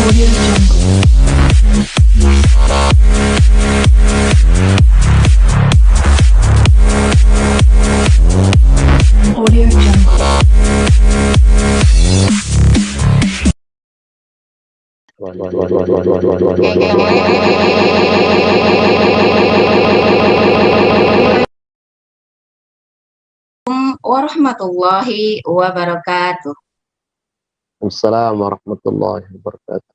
Audio Jungle. Warahmatullahi wabarakatuh. Assalamualaikum warahmatullahi wabarakatuh.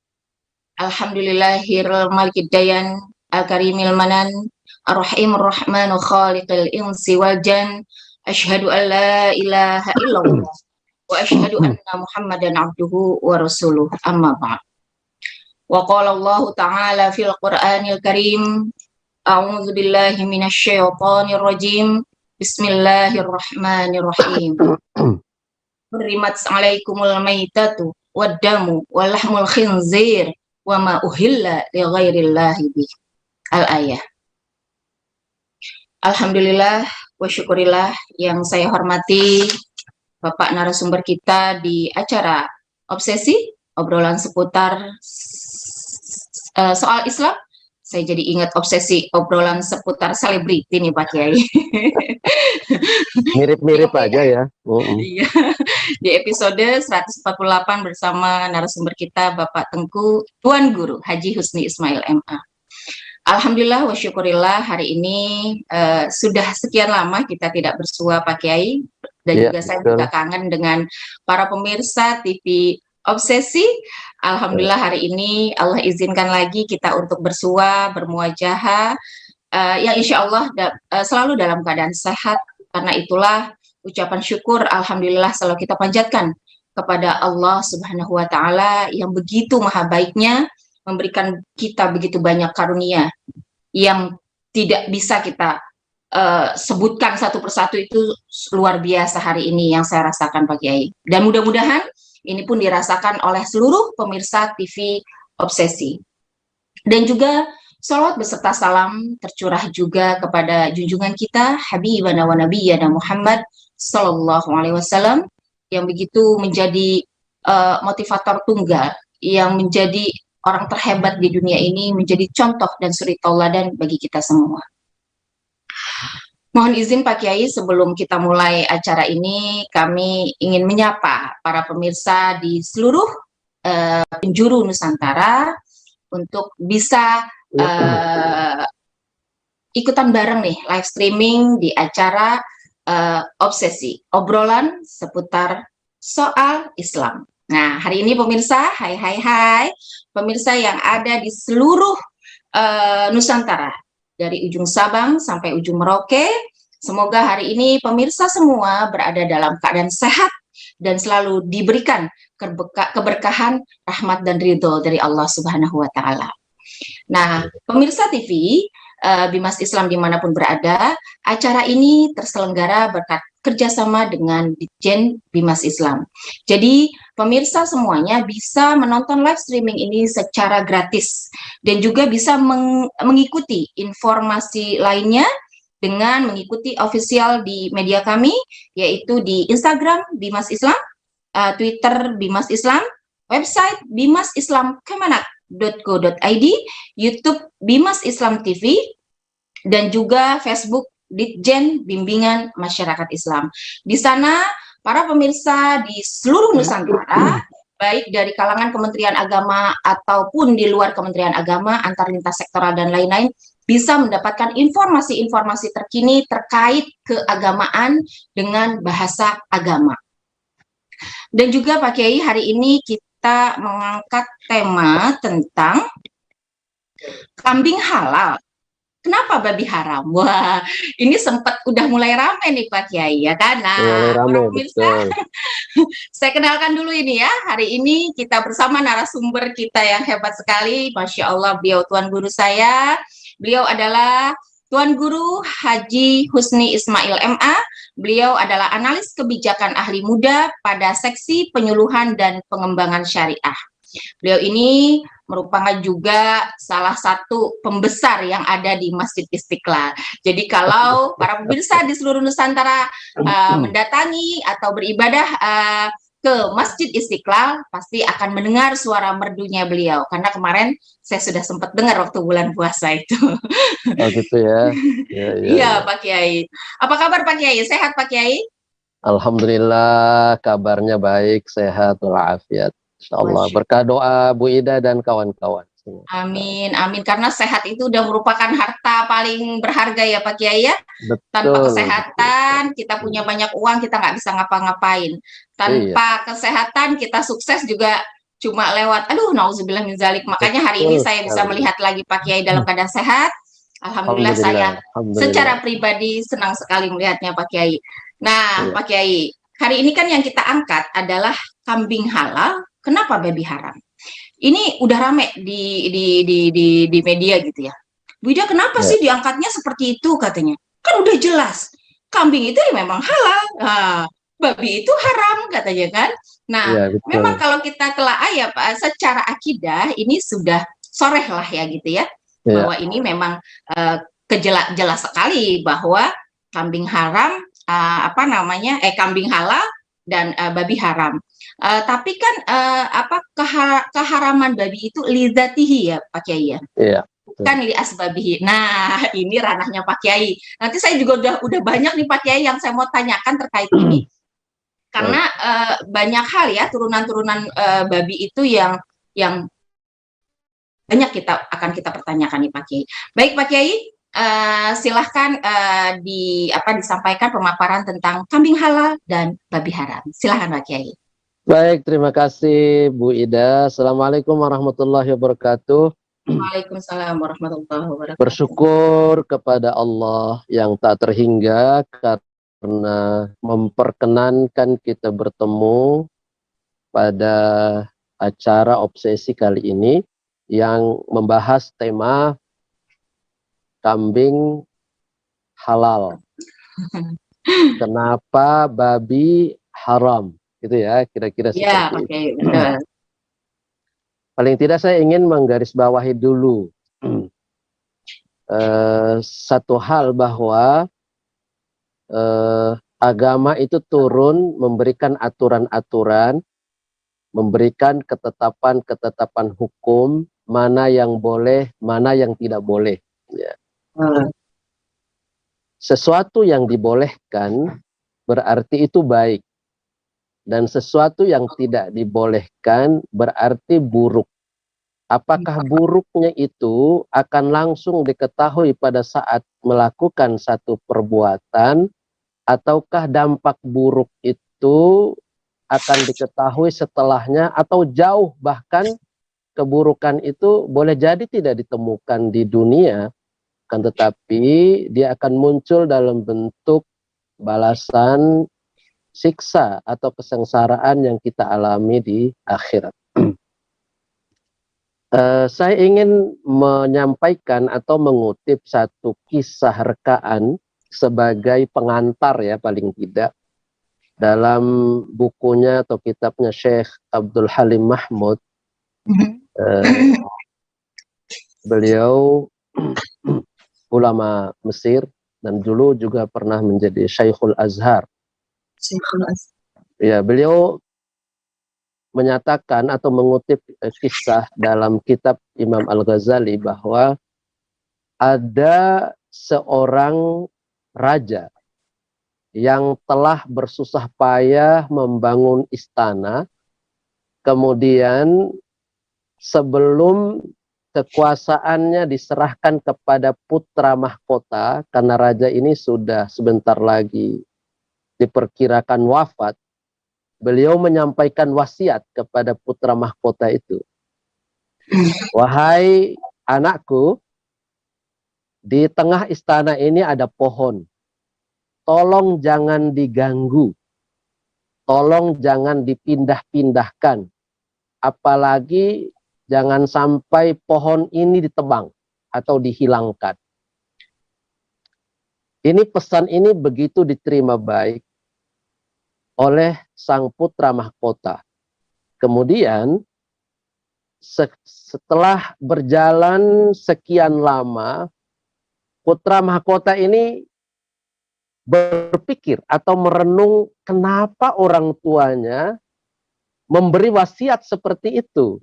Alhamdulillahirrahmanirrahim malikiddayan al-karimil manan ar-rahimur rahmanu khaliqil insi wal jan asyhadu an la ilaha illallah wa asyhadu anna muhammadan abduhu wa rasuluh amma ba'd. Wa qala Allah ta'ala fil Qur'anil Karim a'udzu billahi minasyaitonir rajim bismillahirrahmanirrahim. Hurrimat alaikumul maitatu wad-damu wa lahmul khinzir wa ma uhilla li ghairillahi bih. Al-ayah. Alhamdulillah wa syukurillah yang saya hormati Bapak narasumber kita di acara Obsesi, obrolan seputar soal Islam. Saya jadi ingat obsesi obrolan seputar selebriti nih Pak Kiai. Mirip-mirip aja ya. Iya. Di episode 148 bersama narasumber kita Bapak Tengku Tuan Guru Haji Husni Ismail MA. Alhamdulillah wa syukurillah hari ini sudah sekian lama kita tidak bersua Pak Kiai dan juga saya juga kangen dengan para pemirsa TV Obsesi. Alhamdulillah hari ini Allah izinkan lagi kita untuk bersua, bermuajahah, yang insya Allah selalu dalam keadaan sehat. Karena itulah ucapan syukur Alhamdulillah selalu kita panjatkan kepada Allah Subhanahu wa Ta'ala yang begitu maha baiknya memberikan kita begitu banyak karunia yang tidak bisa kita sebutkan satu persatu. Itu luar biasa hari ini yang saya rasakan Pak Kiai. Dan mudah-mudahan ini pun dirasakan oleh seluruh pemirsa TV Obsesi. Dan juga salawat beserta salam tercurah juga kepada junjungan kita Habibana wa Nabiyyana Muhammad Sallallahu Alaihi Wasallam yang begitu menjadi motivator tunggal, yang menjadi orang terhebat di dunia ini, menjadi contoh dan suri tauladan bagi kita semua. Mohon izin Pak Kiai, sebelum kita mulai acara ini, kami ingin menyapa para pemirsa di seluruh penjuru Nusantara untuk bisa ikutan bareng nih live streaming di acara Obsesi, obrolan seputar soal Islam. Nah, hari ini pemirsa, hai pemirsa yang ada di seluruh Nusantara, dari ujung Sabang sampai ujung Merauke. Semoga hari ini pemirsa semua berada dalam keadaan sehat dan selalu diberikan keberkahan, rahmat dan ridho dari Allah Subhanahu wa Ta'ala. Nah, pemirsa TV Bimas Islam dimanapun berada, acara ini terselenggara berkat kerjasama dengan Ditjen Bimas Islam. Jadi pemirsa semuanya bisa menonton live streaming ini secara gratis dan juga bisa mengikuti informasi lainnya dengan mengikuti official di media kami, yaitu di Instagram Bimas Islam, Twitter Bimas Islam, website bimasislamkemenak.go.id, YouTube Bimas Islam TV, dan juga Facebook Ditjen Bimbingan Masyarakat Islam. Di sana para pemirsa di seluruh Nusantara, baik dari kalangan Kementerian Agama ataupun di luar Kementerian Agama, antar lintas sektoral dan lain-lain, bisa mendapatkan informasi-informasi terkini terkait keagamaan dengan bahasa agama. Dan juga Pak Kiai, hari ini kita mengangkat tema tentang kambing halal. Kenapa babi haram? Wah, ini sempat udah mulai ramai nih Pak Kiai ya kan? Nah, pemirsa, saya kenalkan dulu ini ya. Hari ini kita bersama narasumber kita yang hebat sekali. Masya Allah, beliau Tuan Guru saya. Beliau adalah Tuan Guru Haji Husni Ismail MA. Beliau adalah analis kebijakan ahli muda pada seksi penyuluhan dan pengembangan syariah. Beliau ini merupakan juga salah satu pembesar yang ada di Masjid Istiqlal. Jadi kalau para pemirsa di seluruh Nusantara mendatangi atau beribadah ke Masjid Istiqlal, pasti akan mendengar suara merdunya beliau. Karena kemarin saya sudah sempat dengar waktu bulan puasa itu. Oh gitu ya. Ya, ya, Iya, ya. Pak Kiai. Apa kabar Pak Kiai? Sehat Pak Kiai? Alhamdulillah kabarnya baik, sehat walafiat. Insyaallah. Masya Berkah doa Bu Ida dan kawan-kawan semua. Amin, amin. Karena sehat itu udah merupakan harta paling berharga ya Pak Kiai ya. Tanpa Betul, betul. kesehatan, kita punya banyak uang, kita nggak bisa ngapa-ngapain. Iya, Tanpa kesehatan, kita sukses juga cuma lewat, aduh, nauzubillah min zalik. Makanya hari ini betul saya bisa sekali. melihat lagi Pak Kiai dalam keadaan sehat. Alhamdulillah Alhamdulillah, saya alhamdulillah. secara pribadi senang sekali melihatnya Pak Kiai. Nah, Iya, Pak Kiai, hari ini kan yang kita angkat adalah kambing halal. Kenapa babi haram? Ini udah rame di media gitu ya. Bu Ida, kenapa iya, sih diangkatnya seperti itu katanya? Kan udah jelas, kambing itu ya memang halal, babi itu haram katanya kan. Nah, iya, betul. memang kalau kita telaah ya Pak, secara akidah ini sudah soreh lah ya gitu ya, Iya, bahwa ini memang jelas sekali bahwa kambing haram, kambing halal dan babi haram. Tapi kan keharaman babi itu lidzatihi ya Pak Kiai ya, iya, betul. bukan li asbabihi. Nah, ini ranahnya Pak Kiai. Nanti saya juga udah banyak nih Pak Kiai yang saya mau tanyakan terkait ini, Baik. karena banyak hal ya turunan-turunan babi itu yang banyak kita pertanyakan nih Pak Kiai. Baik Pak Kiai, silahkan disampaikan pemaparan tentang kambing halal dan babi haram. Silahkan Pak Kiai. Baik, terima kasih Bu Ida. Assalamualaikum warahmatullahi wabarakatuh. Waalaikumsalam warahmatullahi wabarakatuh. Bersyukur kepada Allah yang tak terhingga karena memperkenankan kita bertemu pada acara obsesi kali ini yang membahas tema kambing halal. Kenapa babi haram? Gitu ya, kira-kira Ya, seperti Pak itu. Kiai, betul. Paling tidak saya ingin menggarisbawahi dulu satu hal bahwa agama itu turun memberikan aturan-aturan, memberikan ketetapan-ketetapan hukum, mana yang boleh, mana yang tidak boleh. Ya. Sesuatu yang dibolehkan berarti itu baik. Dan sesuatu yang tidak dibolehkan berarti buruk. Apakah buruknya itu akan langsung diketahui pada saat melakukan satu perbuatan, ataukah dampak buruk itu akan diketahui setelahnya, atau jauh bahkan keburukan itu boleh jadi tidak ditemukan di dunia, kan tetapi dia akan muncul dalam bentuk balasan siksa atau kesengsaraan yang kita alami di akhirat. Saya ingin menyampaikan atau mengutip satu kisah rekaan sebagai pengantar ya paling tidak dalam bukunya atau kitabnya Syekh Abdul Halim Mahmud. Beliau ulama Mesir dan dulu juga pernah menjadi Syekhul Azhar. Ya, beliau menyatakan atau mengutip kisah dalam kitab Imam Al-Ghazali bahwa ada seorang raja yang telah bersusah payah membangun istana, kemudian sebelum kekuasaannya diserahkan kepada putra mahkota, karena raja ini sudah sebentar lagi diperkirakan wafat, beliau menyampaikan wasiat kepada putra mahkota itu. Wahai anakku, di tengah istana ini ada pohon. Tolong jangan diganggu. Tolong jangan dipindah-pindahkan. Apalagi jangan sampai pohon ini ditebang atau dihilangkan. Ini pesan ini begitu diterima baik oleh sang putra mahkota. Kemudian setelah berjalan sekian lama, putra mahkota ini berpikir atau merenung kenapa orang tuanya memberi wasiat seperti itu.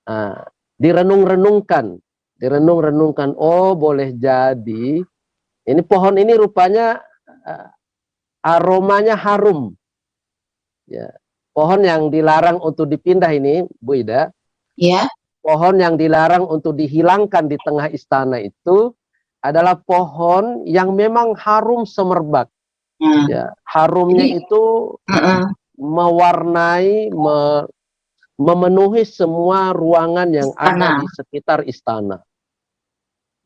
Nah, direnung-renungkan. Oh, boleh jadi ini pohon ini rupanya aromanya harum. Ya. Pohon yang dilarang untuk dipindah ini, Bu Ida. Ya. Pohon yang dilarang untuk dihilangkan di tengah istana itu adalah pohon yang memang harum semerbak. Ya, harumnya itu mewarnai, memenuhi semua ruangan yang ada di sekitar istana.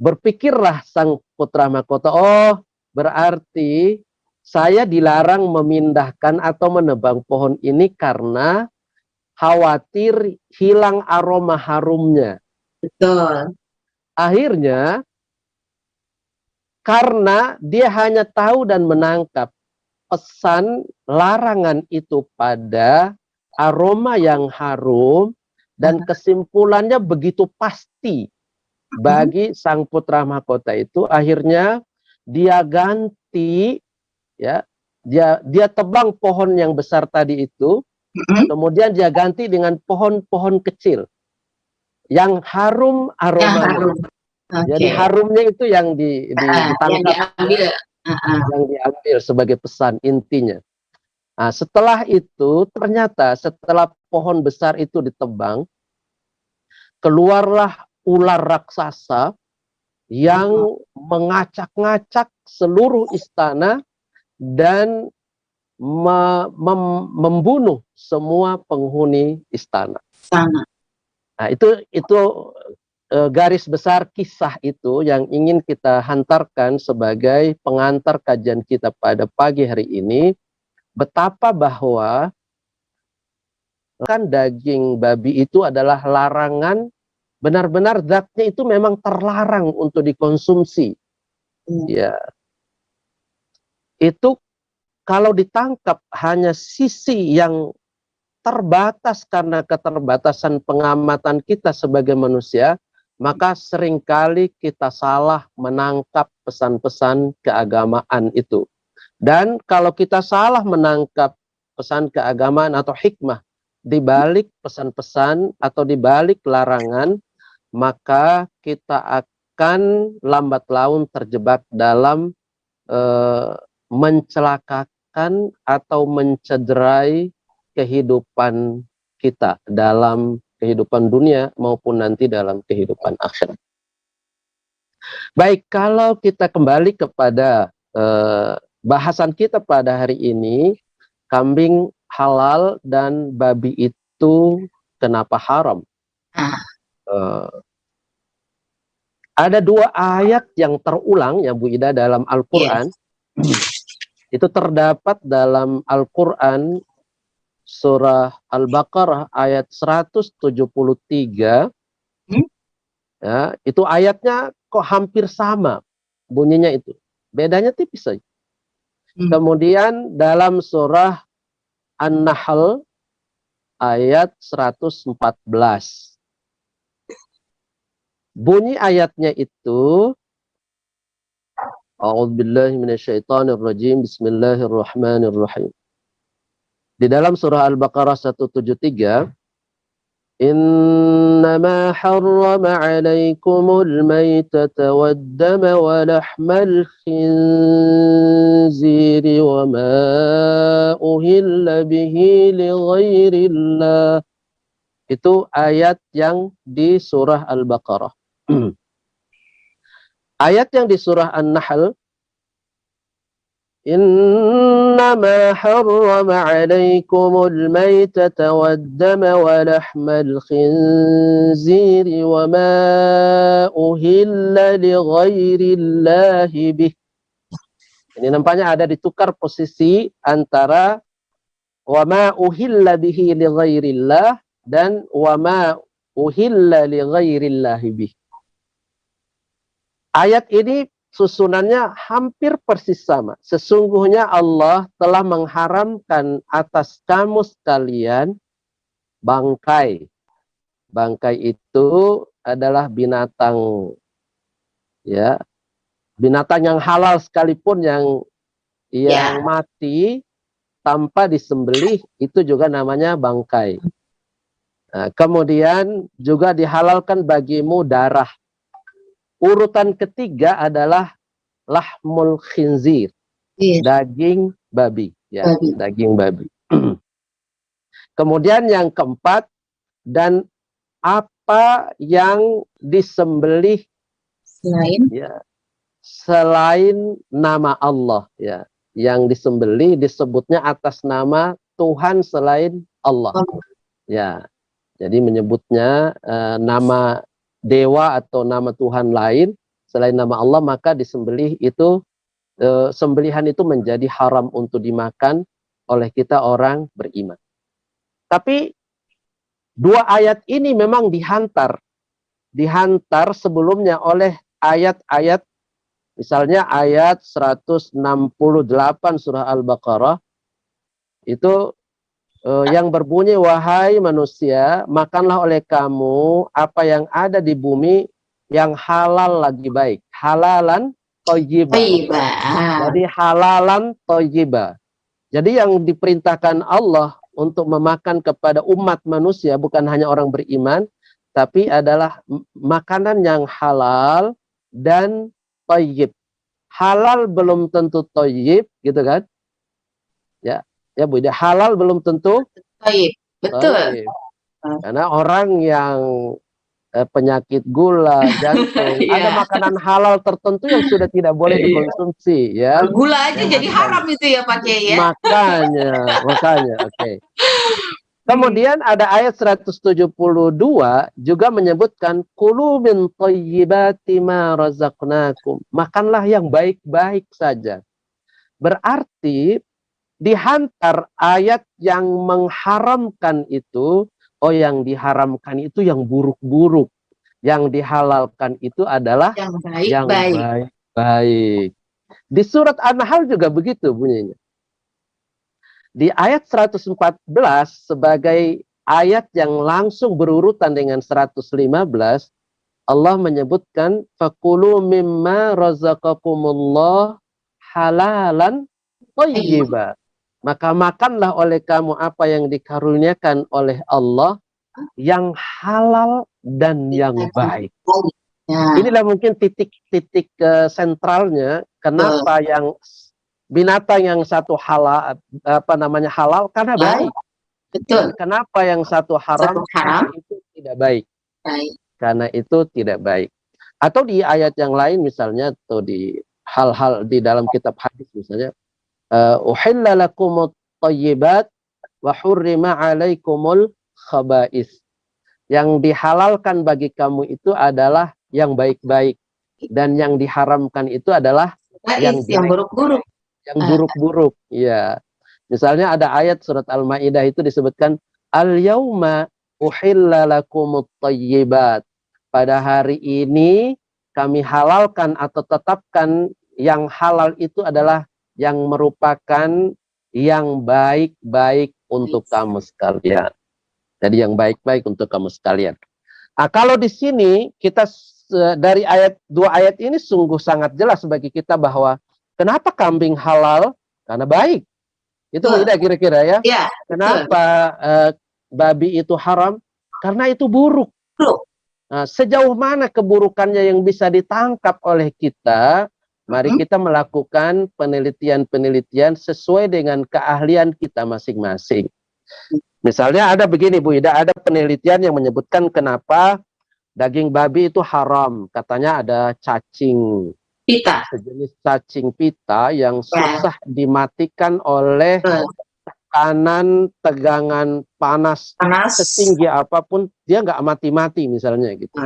Berpikirlah sang putra mahkota, oh berarti saya dilarang memindahkan atau menebang pohon ini karena khawatir hilang aroma harumnya. Betul. Akhirnya karena dia hanya tahu dan menangkap pesan larangan itu pada aroma yang harum, dan kesimpulannya begitu pasti bagi sang putra mahkota itu, akhirnya dia ganti, ya, dia tebang pohon yang besar tadi itu, kemudian dia ganti dengan pohon-pohon kecil yang harum aromanya. Jadi harumnya itu yang ditangkap, yang diambil sebagai pesan intinya. Nah, setelah itu ternyata setelah pohon besar itu ditebang, keluarlah ular raksasa yang mengacak-ngacak seluruh istana dan membunuh semua penghuni istana. Nah, itu garis besar kisah itu yang ingin kita hantarkan sebagai pengantar kajian kita pada pagi hari ini, betapa bahwa kan daging babi itu adalah larangan, benar-benar zatnya itu memang terlarang untuk dikonsumsi. Ya. Itu kalau ditangkap hanya sisi yang terbatas karena keterbatasan pengamatan kita sebagai manusia, maka seringkali kita salah menangkap pesan-pesan keagamaan itu. Dan kalau kita salah menangkap pesan keagamaan atau hikmah di balik pesan-pesan atau di balik larangan, maka kita akan lambat laun terjebak dalam mencelakakan atau mencederai kehidupan kita dalam kehidupan dunia maupun nanti dalam kehidupan akhirat. Baik, kalau kita kembali kepada bahasan kita pada hari ini, kambing halal dan babi itu kenapa haram? Ada dua ayat yang terulang ya Bu Ida dalam Al-Quran. Itu terdapat dalam Al-Quran surah Al-Baqarah ayat 173. Ya, itu ayatnya kok hampir sama bunyinya itu. Bedanya tipis saja. Kemudian dalam surah An-Nahl ayat 114. Bunyi ayatnya itu, A'udzubillahi minasyaitonirrajim, bismillahirrahmanirrahim. Di dalam surah Al-Baqarah 173, Innama harrama alaikumul maytata waddama wa lahmal khinziri wa ma uhilla bihi li ghairillah. Itu ayat yang di surah Al-Baqarah. Ayat yang di surah An-Nahl, Innama harrama alaikumul maytata waddama wa lahmal khinziri wa ma uhilla li ghairillahi bih. Ini nampaknya ada ditukar posisi antara wa ma uhilla bihi li ghairillah dan wa ma uhilla li ghairillahi bih. Ayat ini susunannya hampir persis sama. Sesungguhnya Allah telah mengharamkan atas kamu sekalian bangkai. Bangkai itu adalah binatang, ya, binatang yang halal sekalipun yang mati tanpa disembelih itu juga namanya bangkai. Nah, kemudian juga dihalalkan bagimu darah. Urutan ketiga adalah lahmul khinzir, daging babi, ya, daging babi. Kemudian yang keempat, dan apa yang disembelih selain nama Allah, ya, yang disembelih disebutnya atas nama Tuhan selain Allah, ya. Jadi menyebutnya nama dewa atau nama Tuhan lain selain nama Allah, maka disembelih itu sembelihan itu menjadi haram untuk dimakan oleh kita orang beriman. Tapi dua ayat ini memang dihantar sebelumnya oleh ayat-ayat, misalnya ayat 168 surah Al-Baqarah itu yang berbunyi, wahai manusia, makanlah oleh kamu apa yang ada di bumi yang halal lagi baik. Halalan thayyibah. Jadi halalan thayyibah. Jadi yang diperintahkan Allah untuk memakan kepada umat manusia bukan hanya orang beriman, tapi adalah makanan yang halal dan thayyib. Halal belum tentu thayyib, gitu kan? Ya Bu, halal belum tentu baik, betul. Karena orang yang penyakit gula, jantung, ada makanan halal tertentu yang sudah tidak boleh dikonsumsi, ya. Gula aja jadi haram itu ya Pak Kiai, ya. Makanya, oke. Kemudian ada ayat 172 juga menyebutkan kulu min thayyibati ma razaqnakum. Makanlah yang baik-baik saja. Berarti dihantar ayat yang mengharamkan itu, yang diharamkan itu yang buruk-buruk. Yang dihalalkan itu adalah yang baik-baik. Di surat An-Nahl juga begitu bunyinya. Di ayat 114 sebagai ayat yang langsung berurutan dengan 115, Allah menyebutkan faqulu mimma razaqakumullah halalan thayyibah. Maka makanlah oleh kamu apa yang dikaruniakan oleh Allah yang halal dan yang baik. Inilah mungkin titik-titik sentralnya kenapa yang binatang yang satu halal halal karena baik. Betul. Dan kenapa yang satu haram? Karena itu tidak baik. Karena itu tidak baik. Atau di ayat yang lain misalnya, atau di hal-hal di dalam kitab hadis misalnya, uhilla lakumut thayyibat wa hurrima alaikumul khaba'is. Yang dihalalkan bagi kamu itu adalah yang baik-baik, dan yang diharamkan itu adalah yang buruk-buruk. Yang buruk-buruk, ya. Misalnya ada ayat surat Al-Maidah itu disebutkan al-yauma uhilla lakumut thayyibat. Pada hari ini kami halalkan atau tetapkan yang halal itu adalah yang merupakan yang baik-baik untuk kamu sekalian. Jadi yang baik-baik untuk kamu sekalian. Nah, kalau di sini kita dari dua ayat ini sungguh sangat jelas bagi kita bahwa kenapa kambing halal? Karena baik. Itu tidak kira-kira ya? Kenapa babi itu haram? Karena itu buruk. Nah, sejauh mana keburukannya yang bisa ditangkap oleh kita? Mari kita melakukan penelitian-penelitian sesuai dengan keahlian kita masing-masing. Misalnya ada begini Bu Ida, ada penelitian yang menyebutkan kenapa daging babi itu haram. Katanya ada cacing pita, sejenis cacing pita yang susah dimatikan oleh tekanan, tegangan panas setinggi apapun, dia nggak mati-mati misalnya gitu.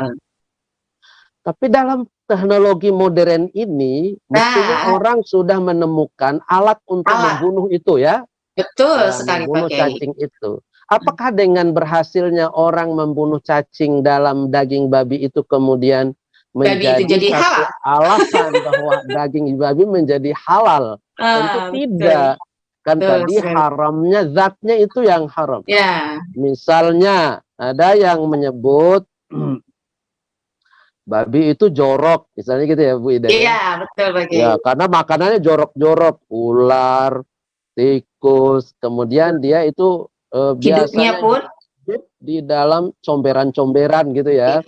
Tapi dalam teknologi modern ini, mestinya orang sudah menemukan alat untuk membunuh itu, ya. Betul sekali, membunuh cacing itu. Apakah dengan berhasilnya orang membunuh cacing dalam daging babi itu kemudian menjadi satu alasan bahwa daging babi menjadi halal? Tentu tidak. Kan tadi haramnya, zatnya itu yang haram. Misalnya ada yang menyebut babi itu jorok, misalnya gitu ya Bu Ida. Iya, betul Pak Kiai. Ya, karena makanannya jorok-jorok, ular, tikus, kemudian dia itu Hidupnya biasanya pun hidup di dalam comberan-comberan gitu ya.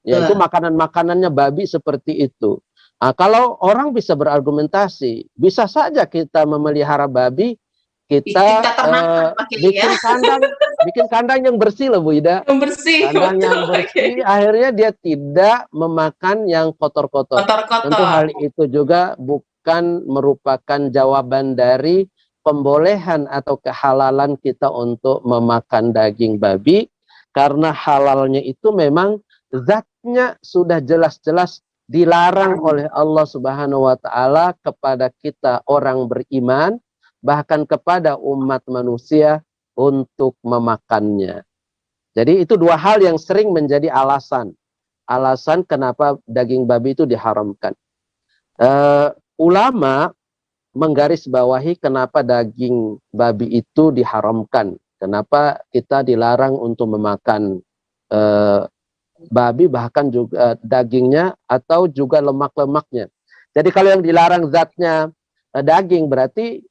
Ya itu makanan-makanannya babi seperti itu. Nah, kalau orang bisa berargumentasi, bisa saja kita memelihara babi, kita kita ternakan pakai ya. bikin kandang yang bersih loh Bu Ida. Yang bersih, Kandang yang betul, bersih, pakai akhirnya dia tidak memakan yang kotor-kotor. Tentu kotor-kotor. hal itu juga bukan merupakan jawaban dari pembolehan atau kehalalan kita untuk memakan daging babi, karena halalnya itu memang zatnya sudah jelas-jelas dilarang oleh Allah Subhanahu wa taala kepada kita orang beriman, bahkan kepada umat manusia untuk memakannya. Jadi itu dua hal yang sering menjadi alasan kenapa daging babi itu diharamkan. Ulama menggarisbawahi kenapa daging babi itu diharamkan, kenapa kita dilarang untuk memakan babi, bahkan juga dagingnya atau juga lemak-lemaknya. Jadi kalau yang dilarang zatnya daging, berarti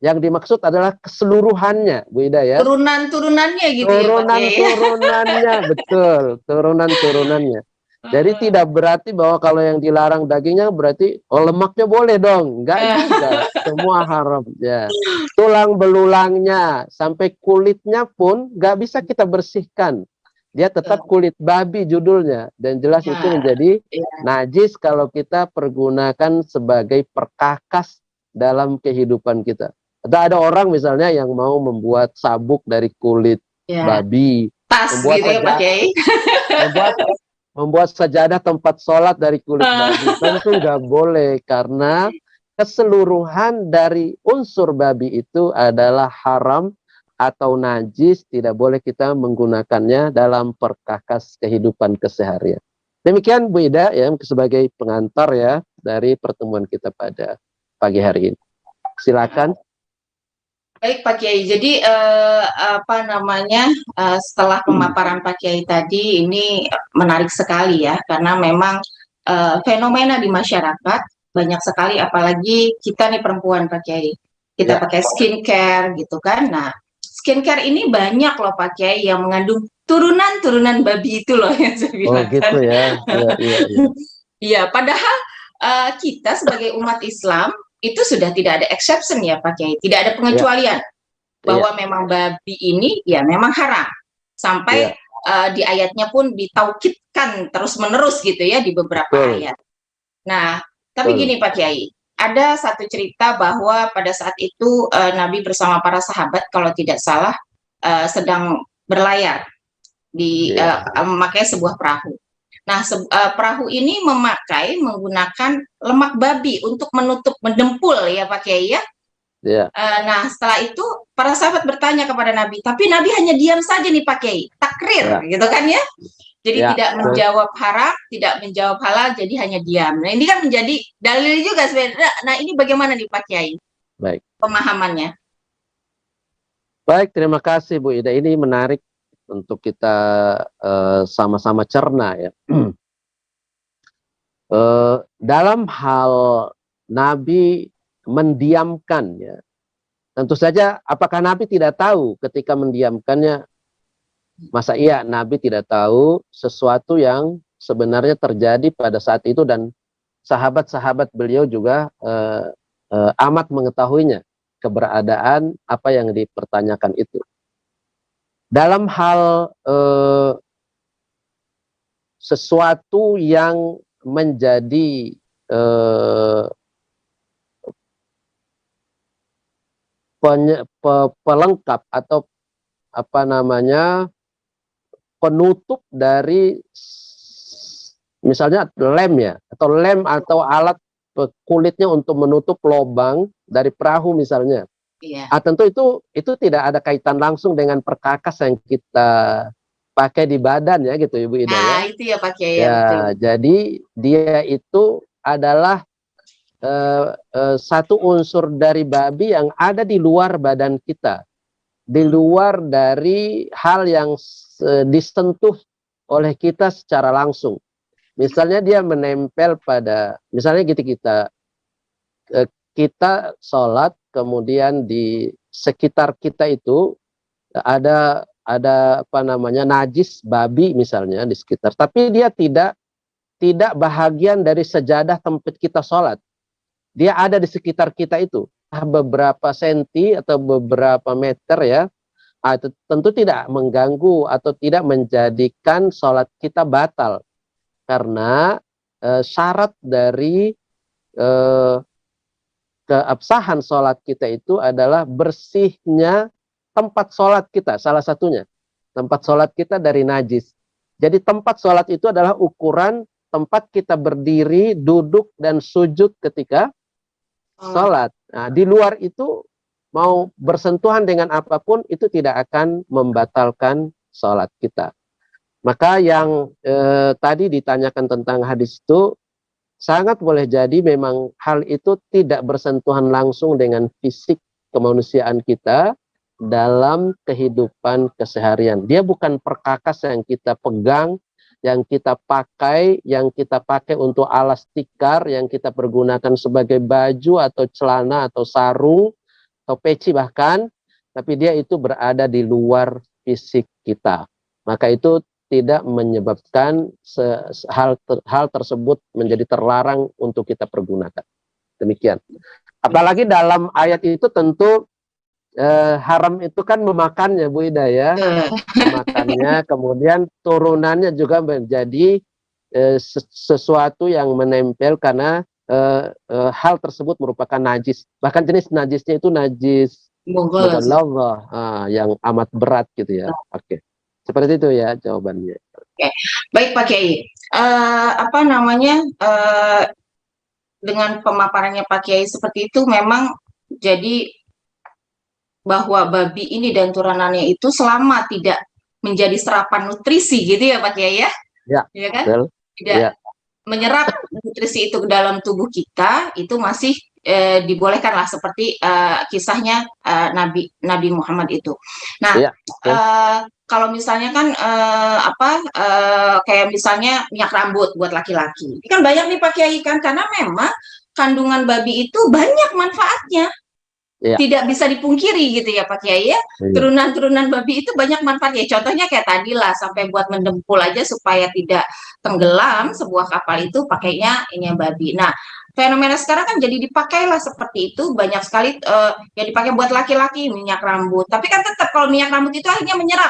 yang dimaksud adalah keseluruhannya, Bu Ida ya. Turunan-turunannya gitu ya Pak Kiai. Turunan-turunannya, betul, turunan-turunannya. Jadi tidak berarti bahwa kalau yang dilarang dagingnya berarti lemaknya boleh dong. Enggak juga, semua haram ya. Tulang belulangnya sampai kulitnya pun nggak bisa kita bersihkan. Dia tetap kulit babi judulnya, dan jelas itu menjadi najis kalau kita pergunakan sebagai perkakas dalam kehidupan kita. Atau ada orang misalnya yang mau membuat sabuk dari kulit babi, Tas gitu ya Pak Kiai. membuat sajadah tempat sholat dari kulit babi, tentu nggak boleh, karena keseluruhan dari unsur babi itu adalah haram atau najis, tidak boleh kita menggunakannya dalam perkakas kehidupan keseharian. Demikian Bu Ida ya, sebagai pengantar ya dari pertemuan kita pada pagi hari ini. Silakan. Baik Pak Kiai, jadi setelah pemaparan Pak Kiai tadi, ini menarik sekali ya, karena memang fenomena di masyarakat banyak sekali, apalagi kita nih perempuan Pak Kiai, kita pakai skincare gitu kan. Nah, skincare ini banyak loh Pak Kiai yang mengandung turunan-turunan babi itu loh yang saya bilang. Oh gitu ya. Iya, padahal kita sebagai umat Islam itu sudah tidak ada exception ya Pak Kiai, tidak ada pengecualian bahwa memang babi ini ya memang haram, sampai di ayatnya pun ditaukidkan terus-menerus gitu ya di beberapa ayat. Nah, tapi gini Pak Kiai, ada satu cerita bahwa pada saat itu Nabi bersama para sahabat kalau tidak salah sedang berlayar di memakai sebuah perahu. Nah, perahu ini menggunakan lemak babi untuk menutup, mendempul ya Pak Kiai ya. Nah, setelah itu para sahabat bertanya kepada Nabi, tapi Nabi hanya diam saja nih Pak Kiai, takrir gitu kan ya. Jadi tidak menjawab haram, tidak menjawab halal, jadi hanya diam. Nah, ini kan menjadi dalil juga sebenarnya. Nah, ini bagaimana nih Pak Kiai? Baik. Pemahamannya. Baik, terima kasih Bu Ida. Ini menarik untuk kita sama-sama cerna ya. Dalam hal Nabi mendiamkan ya, tentu saja apakah Nabi tidak tahu ketika mendiamkannya? Masa iya Nabi tidak tahu sesuatu yang sebenarnya terjadi pada saat itu, dan sahabat-sahabat beliau juga amat mengetahuinya, keberadaan apa yang dipertanyakan itu. Dalam hal sesuatu yang menjadi pelengkap atau apa namanya penutup dari misalnya lem ya, atau lem atau alat kulitnya untuk menutup lubang dari perahu misalnya. Tentu itu tidak ada kaitan langsung dengan perkakas yang kita pakai di badan ya gitu Ibu Ida ya. Itu ya Pak Kiai. Jadi dia itu adalah satu unsur dari babi yang ada di luar badan kita, di luar dari hal yang disentuh oleh kita secara langsung. Misalnya dia menempel pada, misalnya gitu kita sholat, kemudian di sekitar kita itu ada apa namanya najis babi misalnya di sekitar, tapi dia tidak bahagian dari sejadah tempat kita sholat. Dia ada di sekitar kita itu, beberapa senti atau beberapa meter ya. Tentu tidak mengganggu atau tidak menjadikan sholat kita batal, karena syarat dari keabsahan sholat kita itu adalah bersihnya tempat sholat kita, salah satunya tempat sholat kita dari najis. Jadi tempat sholat itu adalah ukuran tempat kita berdiri, duduk, dan sujud ketika sholat. Nah, di luar itu mau bersentuhan dengan apapun itu tidak akan membatalkan sholat kita. Maka yang tadi ditanyakan tentang hadis itu sangat boleh jadi memang hal itu tidak bersentuhan langsung dengan fisik kemanusiaan kita dalam kehidupan keseharian. Dia bukan perkakas yang kita pegang, yang kita pakai untuk alas tikar, yang kita pergunakan sebagai baju atau celana atau sarung atau peci bahkan, tapi dia itu berada di luar fisik kita. Maka itu tidak menyebabkan hal tersebut menjadi terlarang untuk kita pergunakan. Demikian. Apalagi dalam ayat itu tentu haram itu kan memakannya, Bu Ida ya. Memakannya, kemudian turunannya juga menjadi sesuatu yang menempel karena hal tersebut merupakan najis. Bahkan jenis najisnya itu najis mughalladhah, yang amat berat gitu ya. Oke. Seperti itu ya jawabannya. Oke. Baik Pak Kiai. Dengan pemaparannya Pak Kiai seperti itu memang jadi bahwa babi ini dan turunannya itu selama tidak menjadi serapan nutrisi gitu ya Pak Kiai ya? Ya kan? Betul. Tidak menyerap nutrisi itu ke dalam tubuh kita, itu masih dibolehkan lah seperti kisahnya Nabi Muhammad itu. Nah, kalau misalnya kan kayak misalnya minyak rambut buat laki-laki, ini kan banyak nih Pak Kiai kan, karena memang kandungan babi itu banyak manfaatnya. Tidak bisa dipungkiri gitu ya Pak Kiai ya. Turunan-turunan babi itu banyak manfaatnya. Contohnya kayak tadi lah, sampai buat mendempul aja supaya tidak tenggelam sebuah kapal itu pakainya ini babi. Nah, fenomena sekarang kan jadi dipakailah seperti itu, banyak sekali yang dipakai buat laki-laki minyak rambut. Tapi kan tetap kalau minyak rambut itu akhirnya menyerap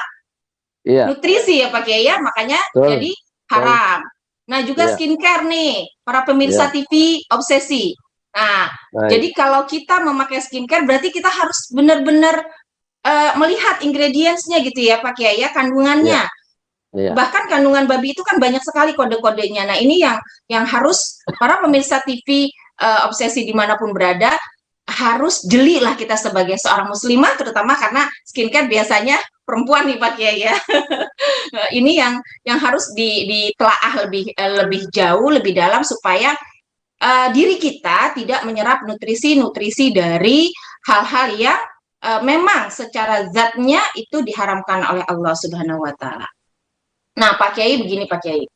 nutrisi ya Pak Kiai ya, makanya jadi haram. Nah, juga skincare nih, para pemirsa TV obsesi. Nah, jadi kalau kita memakai skincare berarti kita harus benar-benar melihat ingredients-nya gitu ya Pak Kiai ya, kandungannya. Bahkan kandungan babi itu kan banyak sekali kode-kodenya. Nah, ini yang harus para pemirsa TV obsesi dimanapun berada harus jeli lah kita sebagai seorang muslimah, terutama karena skincare biasanya perempuan nih Pak Kiai ya. Ini yang harus ditelaah lebih jauh, lebih dalam supaya diri kita tidak menyerap nutrisi-nutrisi dari hal-hal yang memang secara zatnya itu diharamkan oleh Allah Subhanahu wa Ta'ala. Nah, Pak Kiai begini Pak Kiai.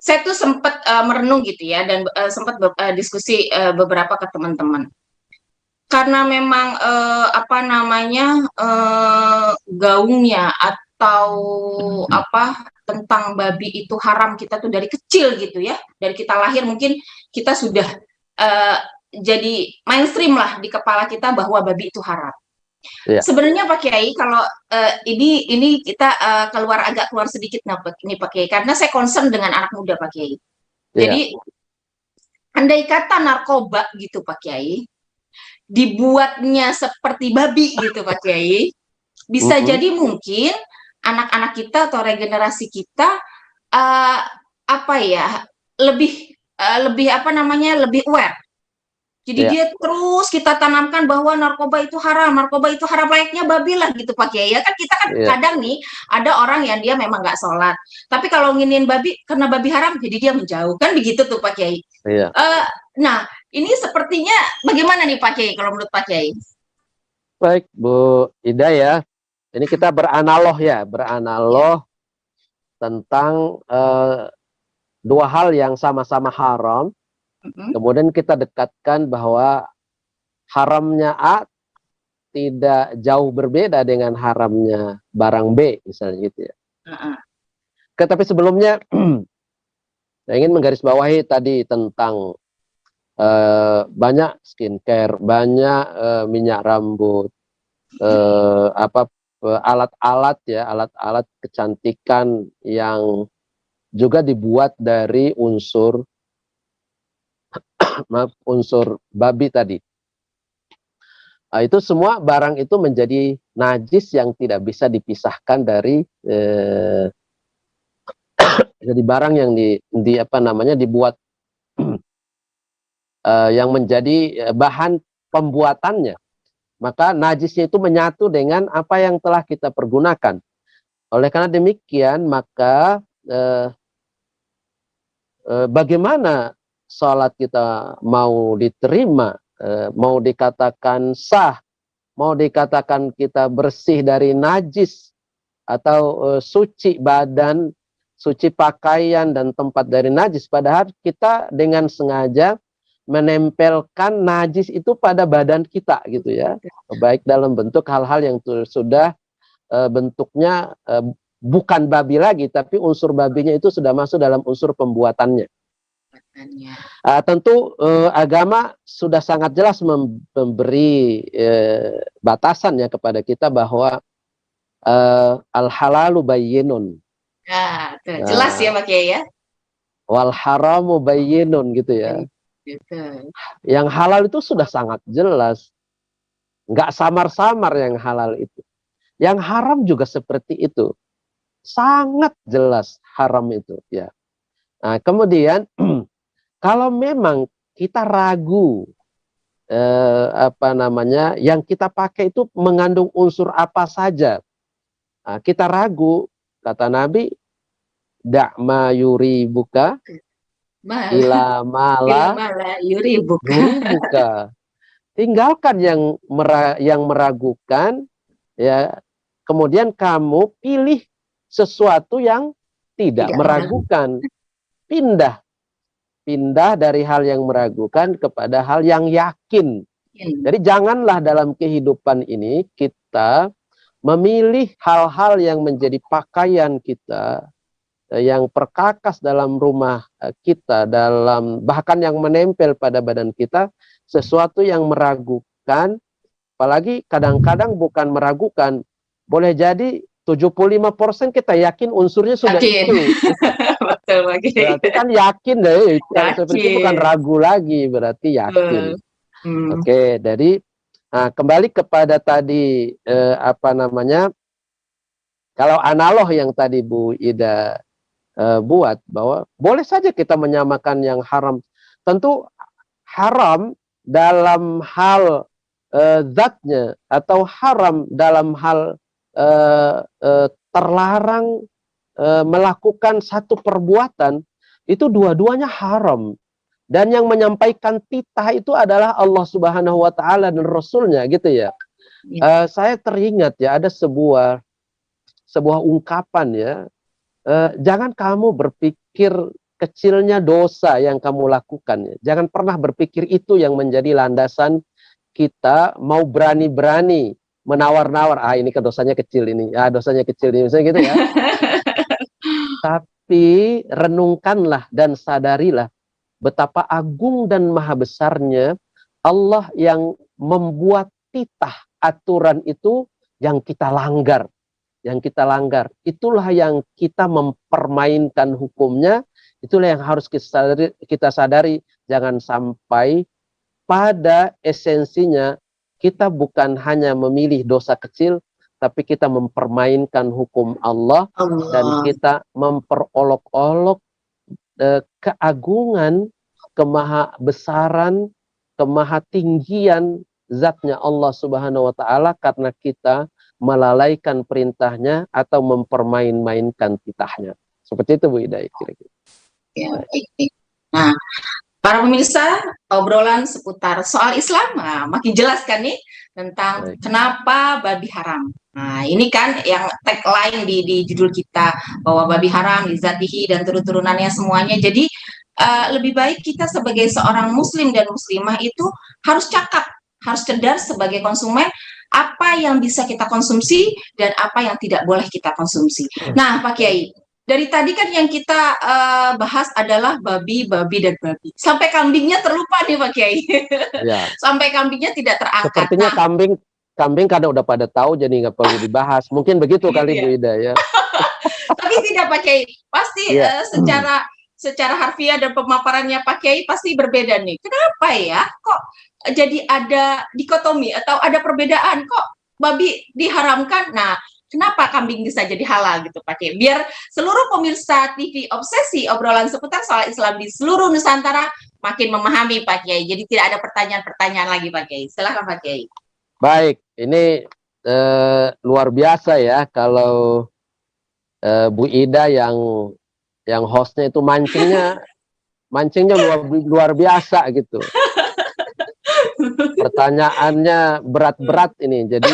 Saya tuh sempat merenung gitu ya, dan sempat diskusi beberapa ke teman-teman. Karena memang gaungnya atau tentang babi itu haram kita tuh dari kecil gitu ya, dari kita lahir mungkin kita sudah jadi mainstream lah di kepala kita bahwa babi itu haram. Sebenarnya Pak Kiai, kalau ini kita agak keluar sedikit nih Pak Kiai, karena saya concern dengan anak muda Pak Kiai. Jadi andai kata narkoba gitu Pak Kiai dibuatnya seperti babi gitu Pak Kiai, bisa jadi mungkin anak-anak kita atau regenerasi kita lebih aware. Jadi dia terus kita tanamkan bahwa narkoba itu haram layaknya babi lah gitu Pak Kiai. Ya kan kita kan kadang nih ada orang yang dia memang nggak sholat, tapi kalau nginin babi karena babi haram jadi dia menjauh, kan begitu tuh Pak Kiai. Nah, ini sepertinya bagaimana nih Pak Kiai kalau menurut Pak Kiai? Baik Bu Ida ya, ini kita beranaloh tentang dua hal yang sama-sama haram. Kemudian kita dekatkan bahwa haramnya A tidak jauh berbeda dengan haramnya barang B, misalnya gitu ya. Tapi sebelumnya saya ingin menggarisbawahi tadi tentang banyak skincare, banyak minyak rambut, alat-alat ya, alat-alat kecantikan yang juga dibuat dari unsur unsur babi tadi. Itu semua barang itu menjadi najis yang tidak bisa dipisahkan dari jadi barang yang dibuat yang menjadi bahan pembuatannya. Maka najisnya itu menyatu dengan apa yang telah kita pergunakan. Oleh karena demikian, maka bagaimana sholat kita mau diterima, mau dikatakan sah, mau dikatakan kita bersih dari najis, atau suci badan, suci pakaian dan tempat dari najis. Padahal kita dengan sengaja menempelkan najis itu pada badan kita gitu ya, baik dalam bentuk hal-hal yang sudah bentuknya bukan babi lagi, tapi unsur babinya itu sudah masuk dalam unsur pembuatannya. Tentu agama sudah sangat jelas memberi batasan ya kepada kita bahwa al halalu bayyinun. Jelas ya Pak Kiai ya. Wal haramu bayyinun gitu ya. Yang halal itu sudah sangat jelas, nggak samar-samar yang halal itu. Yang haram juga seperti itu, sangat jelas haram itu ya. Nah, kemudian kalau memang kita ragu yang kita pakai itu mengandung unsur apa saja, kita ragu, kata Nabi, da'ma yuribuka ila mala yuribuka. Tinggalkan yang meragukan ya, kemudian kamu pilih sesuatu yang tidak meragukan. Pindah dari hal yang meragukan kepada hal yang yakin. Jadi janganlah dalam kehidupan ini kita memilih hal-hal yang menjadi pakaian kita, yang perkakas dalam rumah kita, bahkan yang menempel pada badan kita, sesuatu yang meragukan. Apalagi kadang-kadang bukan meragukan, boleh jadi 75% kita yakin unsurnya sudah itu. Betul, berarti kan yakin deh, seperti itu bukan ragu lagi, berarti yakin. Oke, jadi kembali kepada tadi kalau analog yang tadi Bu Ida buat, bahwa boleh saja kita menyamakan yang haram. Tentu haram dalam hal zatnya, atau haram dalam hal terlarang melakukan satu perbuatan, itu dua-duanya haram. Dan yang menyampaikan titah itu adalah Allah Subhanahu wa Ta'ala dan Rasulnya gitu ya. Saya teringat ya, ada sebuah ungkapan ya, jangan kamu berpikir kecilnya dosa yang kamu lakukan ya. Jangan pernah berpikir itu yang menjadi landasan kita mau berani-berani menawar-nawar, ini kan dosanya kecil ini, dosanya kecil ini, misalnya gitu ya. Tapi renungkanlah dan sadarilah betapa agung dan maha besarnya Allah yang membuat titah aturan itu yang kita langgar. Itulah yang kita mempermainkan hukumnya, itulah yang harus kita sadari. Jangan sampai pada esensinya kita bukan hanya memilih dosa kecil, tapi kita mempermainkan hukum Allah. Dan kita memperolok-olok keagungan, kemahabesaran, kemahatinggian zatnya Allah Subhanahu wa Ta'ala, karena kita melalaikan perintahnya atau mempermain-mainkan titahnya. Seperti itu Bu Ida kira-kira. Ya, baik. Nah, para pemirsa, obrolan seputar soal Islam makin jelas kan nih tentang kenapa babi haram. Nah, ini kan yang tagline di judul kita, bahwa babi haram, lizatihi, dan turun-turunannya semuanya. Jadi lebih baik kita sebagai seorang muslim dan muslimah itu harus cakap, harus cerdas sebagai konsumen, apa yang bisa kita konsumsi dan apa yang tidak boleh kita konsumsi. Nah, Pak Kiai, dari tadi kan yang kita bahas adalah babi, dan babi. Sampai kambingnya terlupa nih Pak Kiai. Ya. Sampai kambingnya tidak terangkat. Sepertinya kambing kadang udah pada tahu jadi nggak perlu dibahas. Mungkin begitu kali Bu Ida ya. Tapi tidak Pak Kiai, pasti secara harfiah dan pemaparannya Pak Kiai pasti berbeda nih. Kenapa ya? Kok jadi ada dikotomi atau ada perbedaan? Kok babi diharamkan? Nah, kenapa kambing bisa jadi halal gitu Pak Kiai? Biar seluruh pemirsa TV Obsesi obrolan seputar soal Islam di seluruh Nusantara makin memahami Pak Kiai. Jadi tidak ada pertanyaan-pertanyaan lagi Pak Kiai. Silakan Pak Kiai. Baik, ini luar biasa ya kalau Bu Ida yang hostnya itu mancingnya luar biasa gitu. Pertanyaannya berat-berat ini, jadi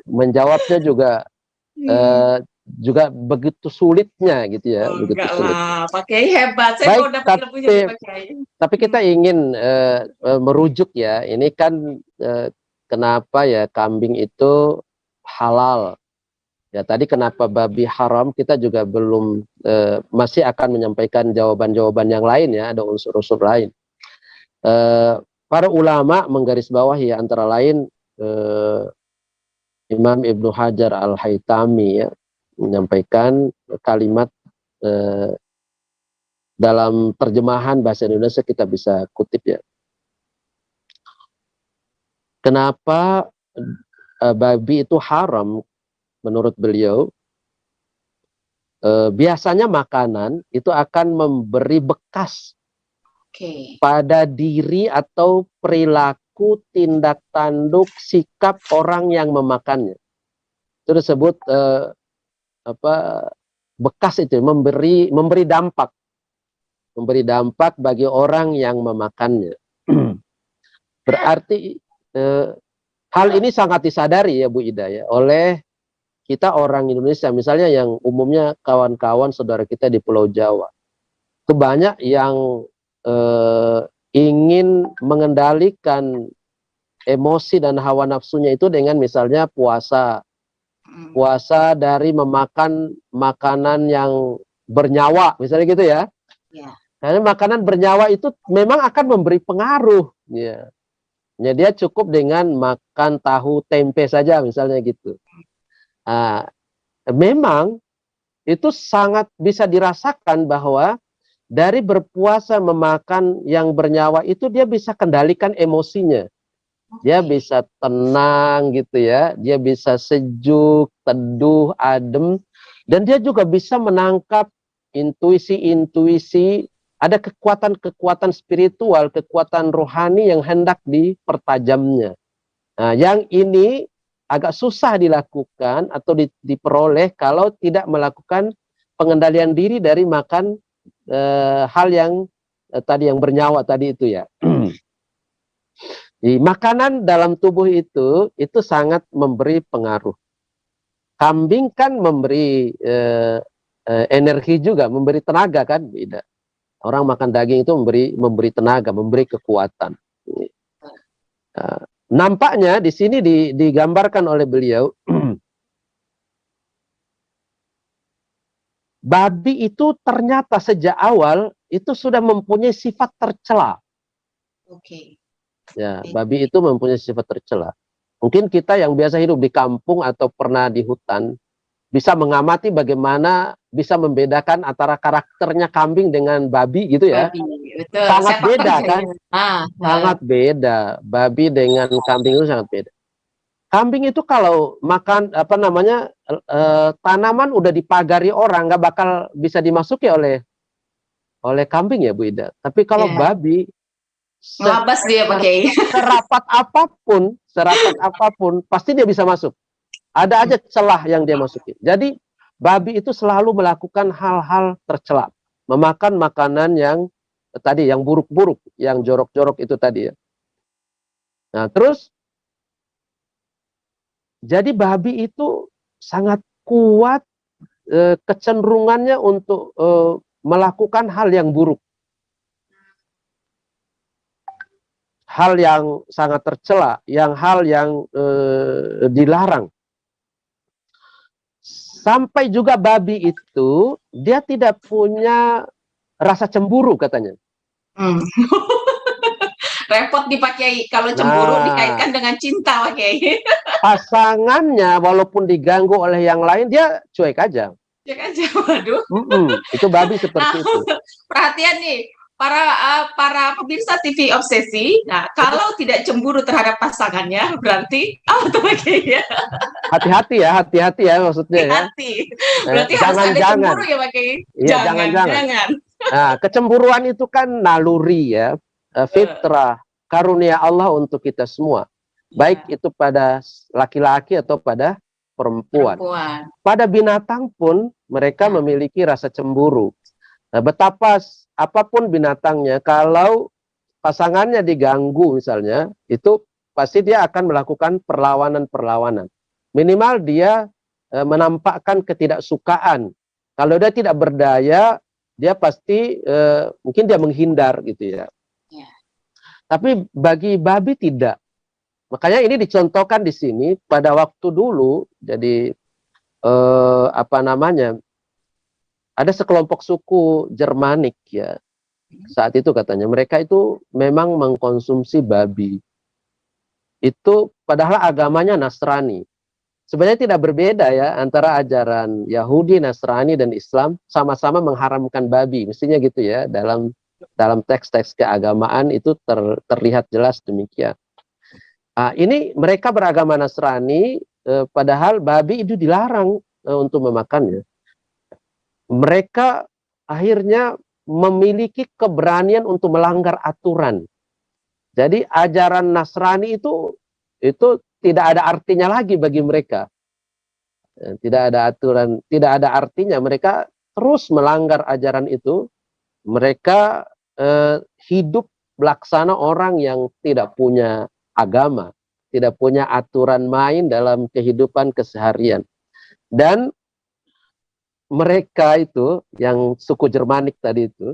menjawabnya juga begitu sulitnya gitu ya. Begitu sulit. Pak Kiai hebat. Saya mau dapat ilmunya Pak Kiai. Tapi kita ingin merujuk ya. Ini kan kenapa ya kambing itu halal. Ya tadi kenapa babi haram, kita juga belum masih akan menyampaikan jawaban-jawaban yang lain ya, ada unsur-unsur lain. Para ulama menggarisbawahi antara lain Imam Ibnu Hajar Al-Haytami ya menyampaikan kalimat dalam terjemahan bahasa Indonesia, kita bisa kutip ya. Kenapa babi itu haram? Menurut beliau, biasanya makanan itu akan memberi bekas pada diri atau perilaku, tindak tanduk, sikap orang yang memakannya. Itu disebut bekas itu memberi dampak bagi orang yang memakannya. Berarti hal ini sangat disadari ya Bu Ida ya oleh kita orang Indonesia, misalnya yang umumnya kawan-kawan saudara kita di Pulau Jawa, itu banyak yang ingin mengendalikan emosi dan hawa nafsunya itu dengan misalnya puasa dari memakan makanan yang bernyawa, misalnya gitu ya. Karena makanan bernyawa itu memang akan memberi pengaruh. Ya, dia cukup dengan makan tahu tempe saja, misalnya gitu. Memang itu sangat bisa dirasakan bahwa dari berpuasa memakan yang bernyawa itu dia bisa kendalikan emosinya. Dia bisa tenang gitu ya, dia bisa sejuk, teduh, adem, dan dia juga bisa menangkap intuisi-intuisi, ada kekuatan-kekuatan spiritual, kekuatan rohani yang hendak dipertajamnya. Nah, yang ini agak susah dilakukan atau diperoleh kalau tidak melakukan pengendalian diri dari makan hal yang tadi yang bernyawa tadi itu ya. Di makanan dalam tubuh itu sangat memberi pengaruh. Kambing kan memberi energi juga, memberi tenaga kan, beda. Orang makan daging itu memberi tenaga, memberi kekuatan. Nampaknya di sini digambarkan oleh beliau, babi itu ternyata sejak awal itu sudah mempunyai sifat tercela. Ya, babi itu mempunyai sifat tercela. Mungkin kita yang biasa hidup di kampung atau pernah di hutan bisa mengamati bagaimana bisa membedakan antara karakternya kambing dengan babi gitu ya. Betul. Sangat beda kan? Sangat beda. Babi dengan kambing itu sangat beda. Kambing itu kalau makan tanaman udah dipagari orang, nggak bakal bisa dimasuki oleh kambing ya Bu Ida. Tapi kalau babi ngelabas dia pakai serapat apapun pasti dia bisa masuk. Ada aja celah yang dia masuki. Jadi babi itu selalu melakukan hal-hal tercela, memakan makanan yang tadi yang buruk-buruk, yang jorok-jorok itu tadi ya. Nah, terus jadi babi itu sangat kuat kecenderungannya untuk melakukan hal yang buruk. hal yang sangat tercela, hal yang dilarang. Sampai juga babi itu dia tidak punya rasa cemburu katanya. Hmm. Repot nih Pak Kiai kalau cemburu Nah, dikaitkan dengan cinta Pak Kiai. pasangannya walaupun diganggu oleh yang lain dia cuek aja. Ya kan, waduh. Itu babi Nah, seperti itu. perhatian nih para pemirsa TV Obsesi. Nah, kalau tidak cemburu terhadap pasangannya, berarti apa tuh Pak Kiai ya? Hati-hati ya maksudnya ya. Hati-hati. Berarti harus ada cemburu ya Pak Kiai? Iya, jangan. Nah, kecemburuan itu kan naluri ya, fitrah, karunia Allah untuk kita semua. Baik itu pada laki-laki atau pada perempuan. Pada binatang pun mereka memiliki rasa cemburu. Nah, betapa apapun binatangnya, kalau pasangannya diganggu misalnya, itu pasti dia akan melakukan perlawanan. Minimal dia menampakkan ketidaksukaan. Kalau dia tidak berdaya, dia pasti mungkin dia menghindar gitu ya. Tapi bagi babi tidak. Makanya ini dicontohkan di sini pada waktu dulu. Jadi ada sekelompok suku Jermanik ya. Saat itu katanya mereka itu memang mengkonsumsi babi. Itu padahal agamanya Nasrani. Sebenarnya tidak berbeda ya antara ajaran Yahudi, Nasrani dan Islam, sama-sama mengharamkan babi. Mestinya gitu ya, dalam teks-teks keagamaan itu terlihat jelas demikian. Ini mereka beragama Nasrani, padahal babi itu dilarang untuk memakannya. Mereka akhirnya memiliki keberanian untuk melanggar aturan. Jadi ajaran Nasrani itu tidak ada artinya lagi bagi mereka. Tidak ada aturan, tidak ada artinya. Mereka terus melanggar ajaran itu. Mereka hidup laksana orang yang tidak punya agama, tidak punya aturan main dalam kehidupan keseharian. Dan mereka itu, yang suku Jermanik tadi itu,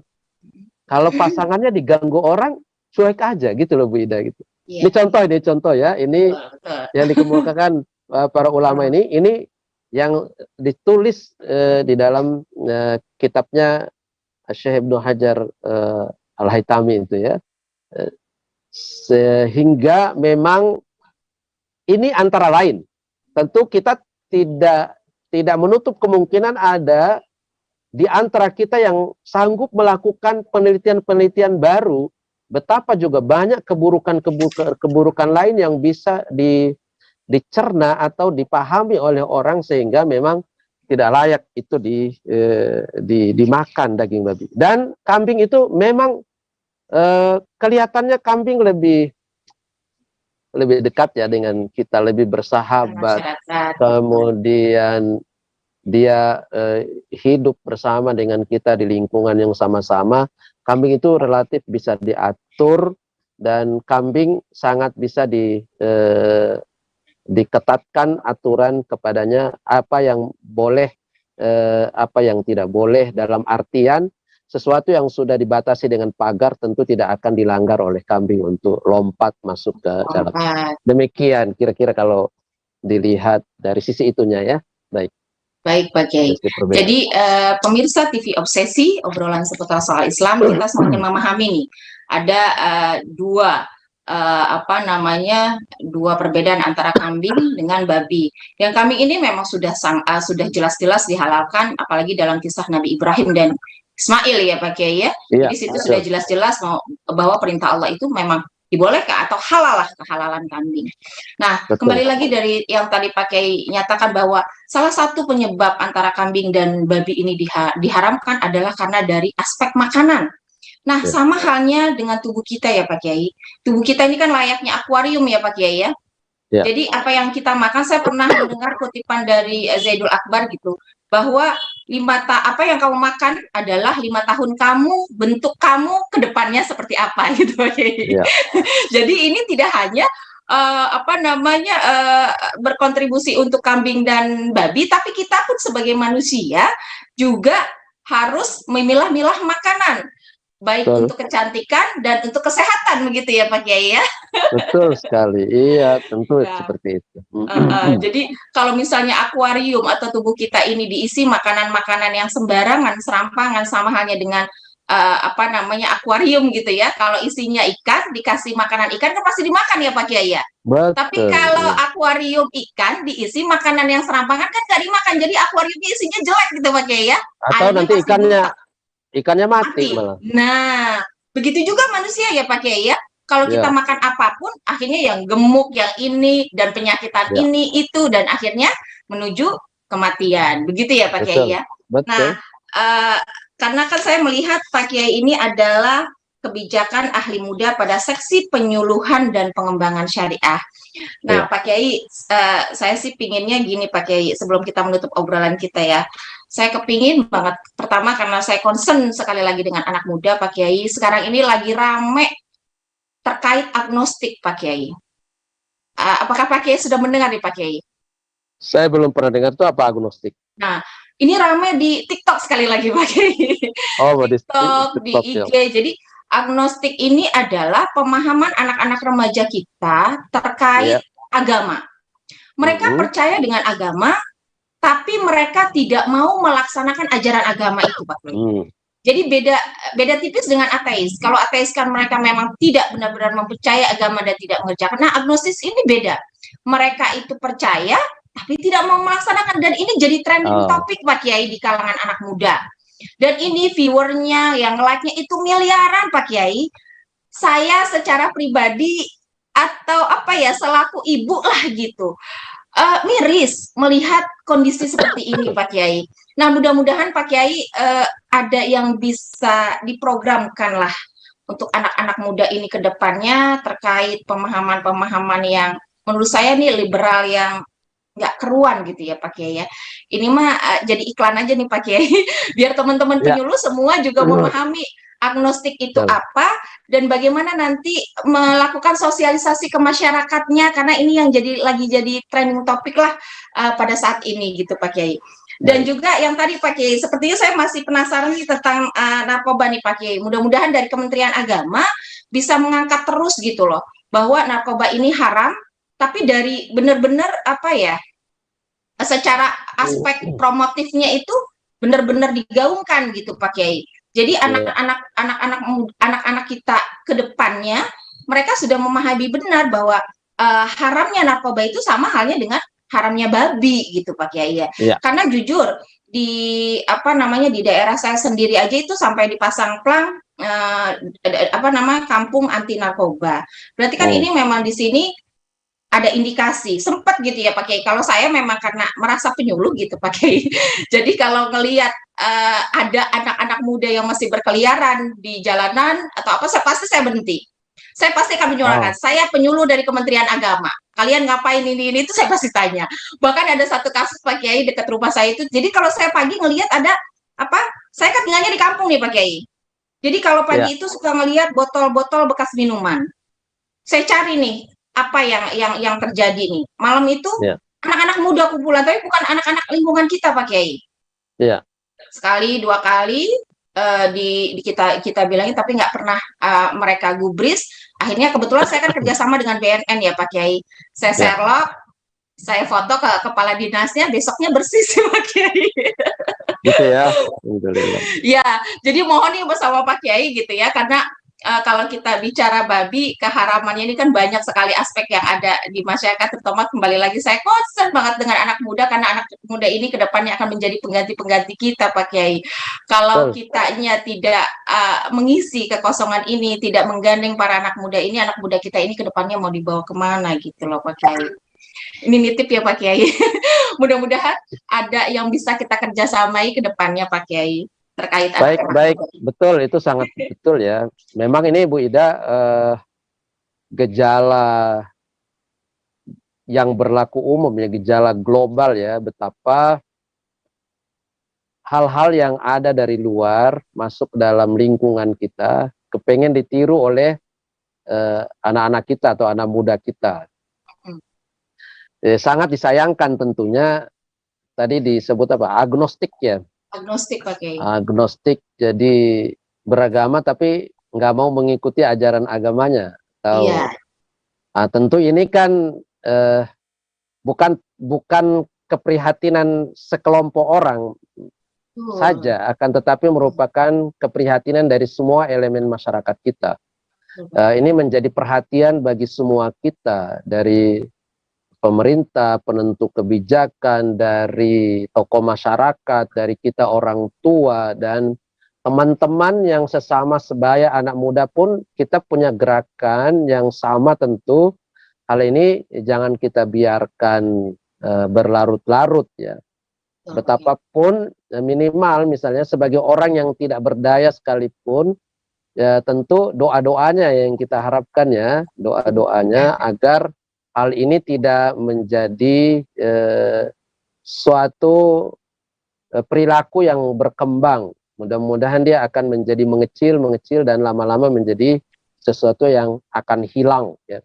kalau pasangannya diganggu orang, cuek aja gitu loh Bu Ida gitu. Ini contoh ya, ini yang dikemukakan para ulama ini yang ditulis di dalam kitabnya Syekh Ibnu Hajar Al-Haytami itu ya. Sehingga memang ini antara lain. Tentu kita tidak menutup kemungkinan ada di antara kita yang sanggup melakukan penelitian-penelitian baru. Betapa juga banyak keburukan lain yang bisa dicerna atau dipahami oleh orang sehingga memang tidak layak itu dimakan daging babi. Dan kambing itu memang kelihatannya kambing lebih dekat ya dengan kita, lebih bersahabat. Kemudian dia hidup bersama dengan kita di lingkungan yang sama-sama. Kambing itu relatif bisa diatur dan kambing sangat bisa diketatkan aturan kepadanya, apa yang boleh, apa yang tidak boleh, dalam artian sesuatu yang sudah dibatasi dengan pagar tentu tidak akan dilanggar oleh kambing untuk lompat masuk ke dalam. Demikian kira-kira kalau dilihat dari sisi itunya ya. Baik Pak Kiai. Jadi pemirsa TV Obsesi, obrolan seputar soal Islam, kita semakin memahami nih ada dua perbedaan antara kambing dengan babi. Yang kambing ini memang sudah jelas-jelas dihalalkan, apalagi dalam kisah Nabi Ibrahim dan Ismail ya Pak Kiai ya. Jadi situ sudah jelas-jelas bahwa perintah Allah itu memang dibolehkan atau halal lah, kehalalan kambing. Nah, kembali lagi dari yang tadi Pak Kiai nyatakan bahwa salah satu penyebab antara kambing dan babi ini diharamkan adalah karena dari aspek makanan. Nah, sama halnya dengan tubuh kita ya Pak Kiai. Tubuh kita ini kan layaknya akuarium ya Pak Kiai ya. Jadi apa yang kita makan, saya pernah mendengar kutipan dari Zaidul Akbar gitu, bahwa apa yang kamu makan adalah 5 tahun kamu, bentuk kamu ke depannya seperti apa gitu. Jadi ini tidak hanya berkontribusi untuk kambing dan babi, tapi kita pun sebagai manusia juga harus memilah-milah makanan. baik Betul. untuk kecantikan dan untuk kesehatan begitu ya Pak Kiai ya. Betul sekali. Iya, tentu Nah, seperti itu. jadi kalau misalnya akuarium atau tubuh kita ini diisi makanan-makanan yang sembarangan, serampangan, sama halnya dengan apa namanya akuarium gitu ya. Kalau isinya ikan, dikasih makanan ikan kan pasti dimakan ya Pak Kiai ya. Tapi Betul. kalau Iya. akuarium ikan diisi makanan yang serampangan kan nggak dimakan, jadi akuariumnya isinya jelek gitu Pak Kiai ya. Atau Airnya nanti pasti buta, ikannya mati mati. malah. Nah, begitu juga manusia ya Pak Kiai ya. Kalau kita Ya, makan apapun, akhirnya yang gemuk, yang ini, dan penyakitan ya, ini, itu, dan akhirnya menuju kematian. Begitu ya Pak Kiai betul. ya. Nah, Betul. eh, karena kan saya melihat Pak Kiai ini adalah kebijakan ahli muda pada seksi penyuluhan dan pengembangan syariah. Nah, Ya. Pak Kiai, saya sih pinginnya gini Pak Kiai, sebelum kita menutup obrolan kita ya, saya kepingin banget, pertama karena saya concern sekali lagi dengan anak muda Pak Kiai, sekarang ini lagi rame terkait agnostik Pak Kiai. Apakah Pak Kiai sudah mendengar nih Pak Kiai? Saya belum pernah dengar itu apa agnostik. Nah, ini rame di TikTok sekali lagi Pak Kiai. Oh, TikTok, di TikTok ya. IG. Jadi agnostik ini adalah pemahaman anak-anak remaja kita terkait agama. Mereka percaya dengan agama, tapi mereka tidak mau melaksanakan ajaran agama itu, Pak Kiai. Jadi beda tipis dengan ateis. Kalau ateis kan mereka memang tidak benar-benar mempercayai agama dan tidak mengerjakan. Nah, agnostis ini beda. Mereka itu percaya tapi tidak mau melaksanakan, dan ini jadi trending topik Pak Kiai di kalangan anak muda. Dan ini viewernya yang like-nya itu miliaran Pak Kiai. Saya secara pribadi atau apa ya, selaku ibu lah gitu, miris melihat kondisi seperti ini Pak Kiai. Nah, mudah-mudahan Pak Kiai ada yang bisa diprogramkan lah untuk anak-anak muda ini ke depannya terkait pemahaman-pemahaman yang menurut saya nih liberal yang nggak keruan gitu ya Pak Kiai ya. Ini mah jadi iklan aja nih Pak Kiai, biar teman-teman penyuluh semua juga memahami agnostik itu apa dan bagaimana nanti melakukan sosialisasi ke masyarakatnya, karena ini yang lagi jadi trending topik lah pada saat ini gitu Pak Kiai. Dan juga yang tadi Pak Kiai, sepertinya saya masih penasaran nih tentang narkoba nih Pak Kiai. Mudah-mudahan dari Kementerian Agama bisa mengangkat terus gitu loh, bahwa narkoba ini haram, tapi dari benar-benar apa ya, secara aspek promotifnya itu benar-benar digaungkan gitu Pak Kiai. Jadi anak-anak kita ke depannya mereka sudah memahami benar bahwa haramnya narkoba itu sama halnya dengan haramnya babi gitu Pak Kiai ya. Karena jujur di apa namanya di daerah saya sendiri aja itu sampai dipasang plang kampung anti narkoba. Berarti kan ini memang di sini ada indikasi sempat gitu ya Pak Kiai. Kalau saya memang karena merasa penyuluh gitu Pak Kiai. Jadi kalau ngelihat ada anak-anak muda yang masih berkeliaran di jalanan atau apa, pasti saya berhenti. Saya pasti akan menyuarakan. Saya penyuluh dari Kementerian Agama. Kalian ngapain ini itu saya pasti tanya. Bahkan ada satu kasus Pak Kiai dekat rumah saya itu. Jadi kalau saya pagi ngelihat ada apa? Saya kan tinggalnya di kampung nih Pak Kiai. Jadi kalau pagi itu suka ngelihat botol-botol bekas minuman. Saya cari nih apa yang terjadi nih malam itu, anak-anak muda kumpulan, tapi bukan anak-anak lingkungan kita Pak Kiai. Sekali dua kali di kita bilangin, tapi nggak pernah mereka gubris. Akhirnya kebetulan saya kan kerjasama dengan BNN ya Pak Kiai. Saya Sherlock, saya foto ke kepala dinasnya, besoknya bersih sih Pak Kiai. Gitu ya. Ya, jadi mohon nih bersama Pak Kiai gitu ya, karena kalau kita bicara babi, keharamannya ini kan banyak sekali aspek yang ada di masyarakat, terutama kembali lagi saya concern banget dengan anak muda, karena anak muda ini kedepannya akan menjadi pengganti-pengganti kita Pak Kiai. Kalau kitanya tidak mengisi kekosongan ini, tidak menggandeng para anak muda ini, anak muda kita ini kedepannya mau dibawa kemana gitu loh Pak Kiai. Ini nitip ya Pak Kiai. Mudah-mudahan ada yang bisa kita kerjasamai ke depannya Pak Kiai. Terkait baik, betul, itu sangat betul ya. Memang ini Bu Ida gejala yang berlaku umum ya, gejala global ya, betapa hal-hal yang ada dari luar masuk dalam lingkungan kita kepengen ditiru oleh anak-anak kita atau anak muda kita. Sangat disayangkan tentunya tadi disebut apa, agnostik ya. Agnostik Pak Kiai. Agnostik, jadi beragama tapi nggak mau mengikuti ajaran agamanya. Atau Iya. tentu ini kan bukan keprihatinan sekelompok orang Betul. saja, akan tetapi merupakan keprihatinan dari semua elemen masyarakat kita. Ini menjadi perhatian bagi semua kita, dari pemerintah, penentu kebijakan, dari tokoh masyarakat, dari kita orang tua, dan teman-teman yang sesama sebaya anak muda pun kita punya gerakan yang sama tentu. Hal ini jangan kita biarkan berlarut-larut ya. Betapapun minimal misalnya sebagai orang yang tidak berdaya sekalipun, ya tentu doa-doanya yang kita harapkan ya, doa-doanya agar hal ini tidak menjadi suatu perilaku yang berkembang. Mudah-mudahan dia akan menjadi mengecil dan lama-lama menjadi sesuatu yang akan hilang ya.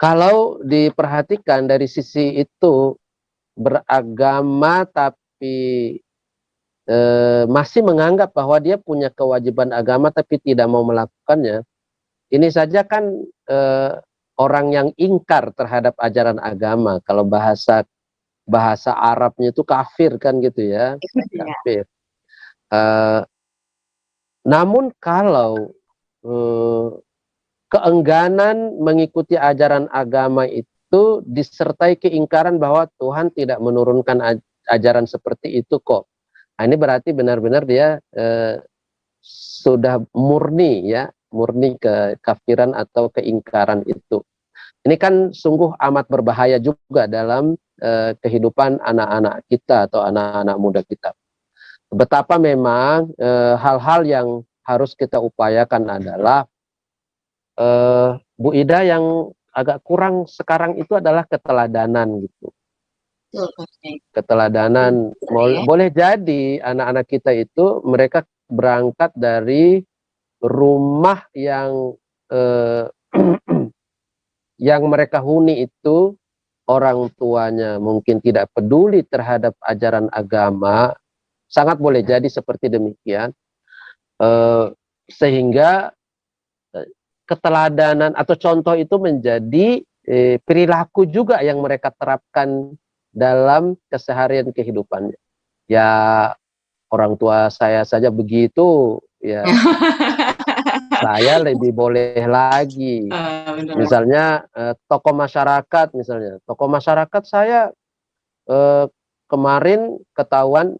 Kalau diperhatikan dari sisi itu, beragama tapi masih menganggap bahwa dia punya kewajiban agama tapi tidak mau melakukannya, ini saja kan orang yang ingkar terhadap ajaran agama. Kalau bahasa Arabnya itu kafir kan gitu ya, kafir. Namun kalau keengganan mengikuti ajaran agama itu disertai keingkaran bahwa Tuhan tidak menurunkan ajaran seperti itu kok. Nah, ini berarti benar-benar dia sudah murni ya, murni kekafiran atau keingkaran itu. Ini kan sungguh amat berbahaya juga dalam kehidupan anak-anak kita atau anak-anak muda kita. Betapa memang hal-hal yang harus kita upayakan adalah Bu Ida, yang agak kurang sekarang itu adalah keteladanan gitu. Keteladanan. Boleh jadi anak-anak kita itu mereka berangkat dari rumah yang yang mereka huni itu orang tuanya mungkin tidak peduli terhadap ajaran agama, sangat boleh jadi seperti demikian, sehingga keteladanan atau contoh itu menjadi perilaku juga yang mereka terapkan dalam keseharian kehidupannya. Ya orang tua saya saja begitu, ya saya lebih boleh lagi. Misalnya tokoh masyarakat saya kemarin ketahuan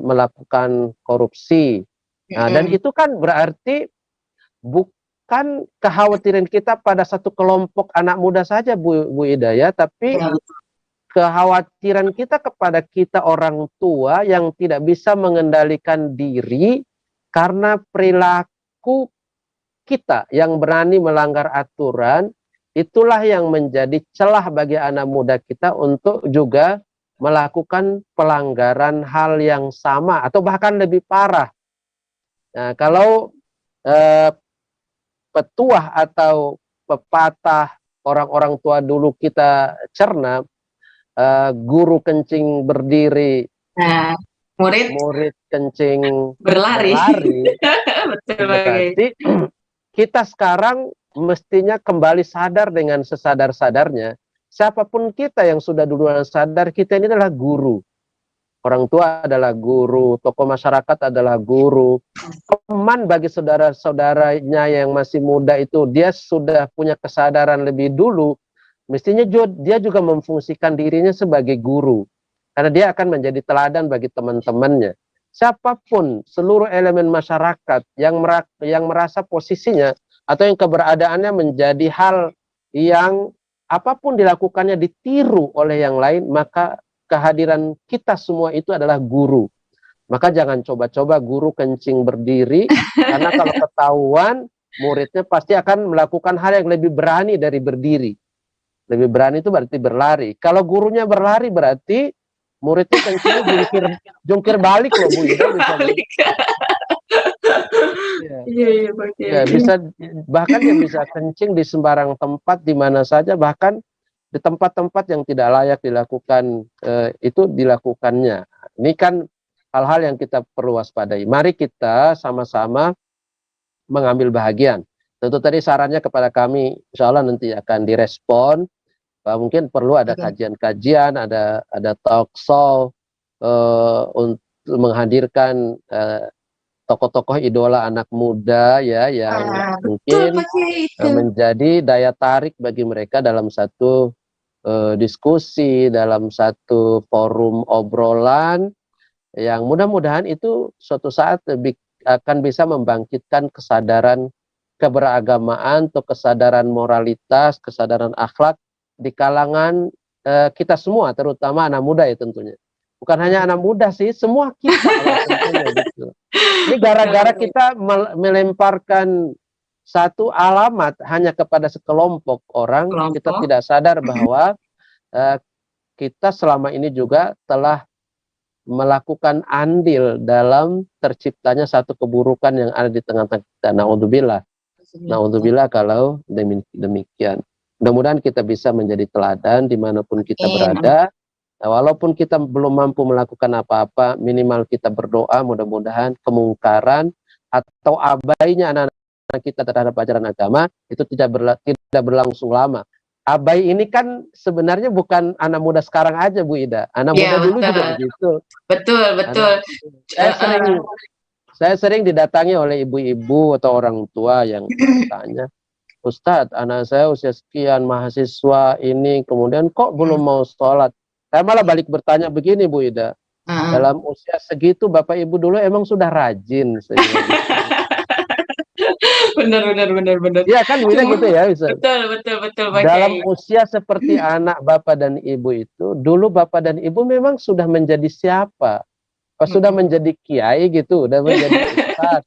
melakukan korupsi. Nah, dan itu kan berarti bukan kekhawatiran kita pada satu kelompok anak muda saja, Bu Ida ya, tapi kekhawatiran kita kepada kita orang tua yang tidak bisa mengendalikan diri karena perilaku kita yang berani melanggar aturan. Itulah yang menjadi celah bagi anak muda kita untuk juga melakukan pelanggaran hal yang sama atau bahkan lebih parah. Nah, kalau petuah atau pepatah orang-orang tua dulu kita cerna, guru kencing berdiri, murid kencing berlari. Betul, berarti kita sekarang mestinya kembali sadar dengan sesadar-sadarnya. Siapapun kita yang sudah duluan sadar, kita ini adalah guru. Orang tua adalah guru, tokoh masyarakat adalah guru. Teman bagi saudara-saudaranya yang masih muda itu, dia sudah punya kesadaran lebih dulu. Mestinya dia juga memfungsikan dirinya sebagai guru. Karena dia akan menjadi teladan bagi teman-temannya. Siapapun, seluruh elemen masyarakat yang merasa posisinya atau yang keberadaannya menjadi hal yang apapun dilakukannya ditiru oleh yang lain, maka kehadiran kita semua itu adalah guru. Maka jangan coba-coba guru kencing berdiri, karena kalau ketahuan, muridnya pasti akan melakukan hal yang lebih berani dari berdiri. Lebih berani itu berarti berlari. Kalau gurunya berlari berarti muridnya kencingnya jungkir balik loh, Bu Ida. Ya, bisa, bahkan dia bisa kencing di sembarang tempat, di mana saja, bahkan di tempat-tempat yang tidak layak dilakukan, itu dilakukannya. Ini kan hal-hal yang kita perlu waspadai. Mari kita sama-sama mengambil bahagian. Tentu tadi sarannya kepada kami, insya Allah nanti akan direspon. Mungkin perlu ada kajian-kajian, ada talk show untuk menghadirkan tokoh-tokoh idola anak muda ya yang mungkin menjadi daya tarik bagi mereka dalam satu diskusi, dalam satu forum obrolan yang mudah-mudahan itu suatu saat akan bisa membangkitkan kesadaran keberagamaan atau kesadaran moralitas, kesadaran akhlak di kalangan kita semua, terutama anak muda ya tentunya. Bukan hanya anak muda sih, semua kita tentunya, gitu. Ini gara-gara kita melemparkan satu alamat hanya kepada sekelompok orang, kita tidak sadar bahwa kita selama ini juga telah melakukan andil dalam terciptanya satu keburukan yang ada di tengah-tengah kita. Naudzubillah kalau demikian. Mudah-mudahan kita bisa menjadi teladan dimanapun kita berada. Walaupun kita belum mampu melakukan apa-apa, minimal kita berdoa mudah-mudahan kemungkaran atau abainya anak-anak kita terhadap ajaran agama itu tidak berlangsung lama. Abai ini kan sebenarnya bukan anak muda sekarang aja, Bu Ida. Anak muda dulu juga begitu. Betul. Saya sering didatangi oleh ibu-ibu atau orang tua yang bertanya, Ustadz, anak saya usia sekian, mahasiswa ini, kemudian kok belum mau sholat? Saya malah balik bertanya begini, Bu Ida. Dalam usia segitu, Bapak Ibu dulu emang sudah rajin. Benar. Iya kan, Bu Ida gitu ya. Bisa. Betul. Dalam usia seperti anak Bapak dan Ibu itu, dulu Bapak dan Ibu memang sudah menjadi siapa? Sudah menjadi kiai gitu, sudah menjadi ustadz,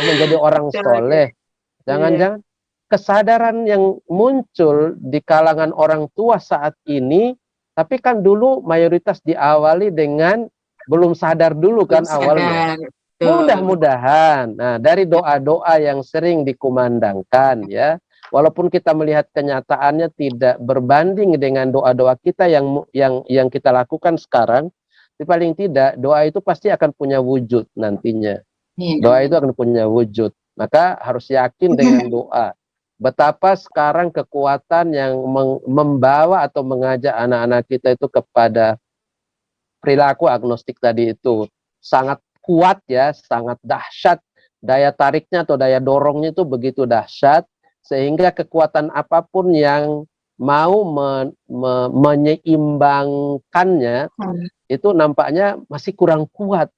menjadi orang soleh. Jangan-jangan kesadaran yang muncul di kalangan orang tua saat ini, tapi kan dulu mayoritas diawali dengan belum sadar dulu kan awalnya. Mudah-mudahan, nah dari doa-doa yang sering dikumandangkan ya, walaupun kita melihat kenyataannya tidak berbanding dengan doa-doa kita yang kita lakukan sekarang, tapi paling tidak doa itu pasti akan punya wujud nantinya. Doa itu akan punya wujud. Maka harus yakin dengan doa. Betapa sekarang kekuatan yang membawa atau mengajak anak-anak kita itu kepada perilaku agnostik tadi itu sangat kuat ya, sangat dahsyat. Daya tariknya atau daya dorongnya itu begitu dahsyat, sehingga kekuatan apapun yang mau menyeimbangkannya itu nampaknya masih kurang kuat.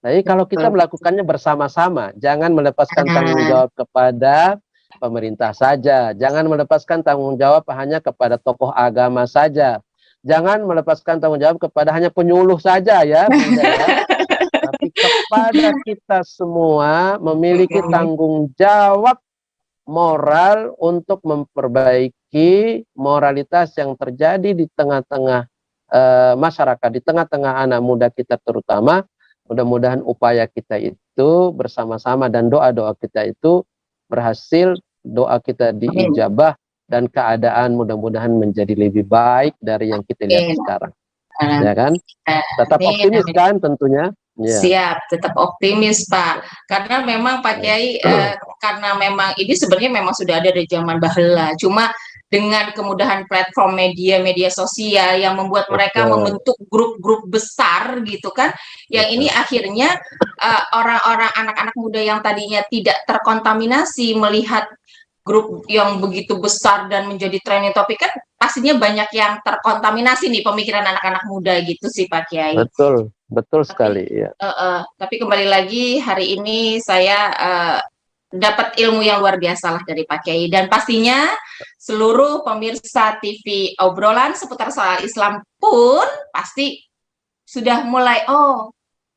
Jadi kalau kita melakukannya bersama-sama, jangan melepaskan tanggung jawab kepada pemerintah saja, jangan melepaskan tanggung jawab hanya kepada tokoh agama saja, jangan melepaskan tanggung jawab kepada hanya penyuluh saja ya, tapi kepada kita semua memiliki tanggung jawab moral untuk memperbaiki moralitas yang terjadi di tengah-tengah masyarakat, di tengah-tengah anak muda kita terutama. Mudah-mudahan upaya kita itu bersama-sama dan doa-doa kita itu berhasil, doa kita diijabah dan keadaan mudah-mudahan menjadi lebih baik dari yang kita lihat sekarang. Ya kan? Tetap optimis kan tentunya. Siap, tetap optimis Pak. Karena memang Pak Kiai, karena memang ini sebenarnya memang sudah ada dari zaman bahela. Cuma dengan kemudahan platform media sosial yang membuat mereka membentuk grup-grup besar gitu kan, yang ini akhirnya orang-orang anak-anak muda yang tadinya tidak terkontaminasi melihat grup yang begitu besar dan menjadi trending topik kan pastinya banyak yang terkontaminasi nih pemikiran anak-anak muda gitu sih Pak Kiai. Betul sekali ya. Tapi kembali lagi hari ini saya dapat ilmu yang luar biasa lah dari Pak Kiai, dan pastinya seluruh pemirsa TV obrolan seputar soal Islam pun pasti sudah mulai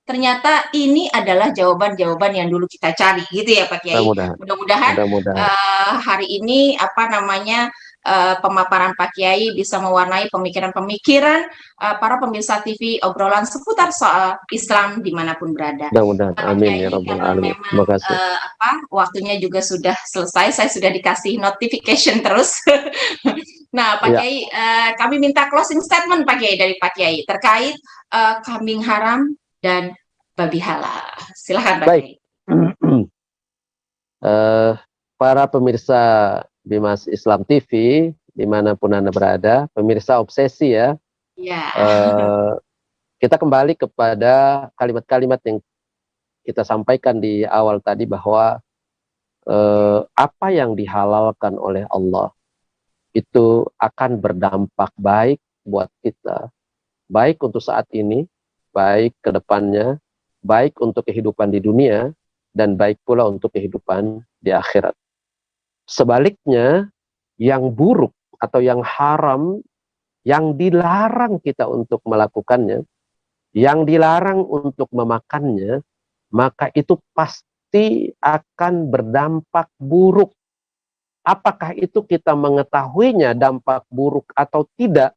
ternyata ini adalah jawaban-jawaban yang dulu kita cari gitu ya Pak Kiai. Mudah-mudahan hari ini pemaparan Pak Kiai bisa mewarnai pemikiran-pemikiran para pemirsa TV obrolan seputar soal Islam dimanapun berada. Mudah-mudahan, amin ya rabbal alamin. Terima kasih. Waktunya juga sudah selesai, saya sudah dikasih notification terus. Nah, Pak Kiai, kami minta closing statement Pak Kiai dari Pak Kiai terkait kambing haram dan babi halal. Silakan Pak Baik. Kiai. Para pemirsa Bimas Islam TV, dimanapun Anda berada, pemirsa obsesi ya, Ya. kita kembali kepada kalimat-kalimat yang kita sampaikan di awal tadi bahwa apa yang dihalalkan oleh Allah itu akan berdampak baik buat kita, baik untuk saat ini, baik ke depannya, baik untuk kehidupan di dunia, dan baik pula untuk kehidupan di akhirat. Sebaliknya, yang buruk atau yang haram, yang dilarang kita untuk melakukannya, yang dilarang untuk memakannya, maka itu pasti akan berdampak buruk. Apakah itu kita mengetahuinya dampak buruk atau tidak?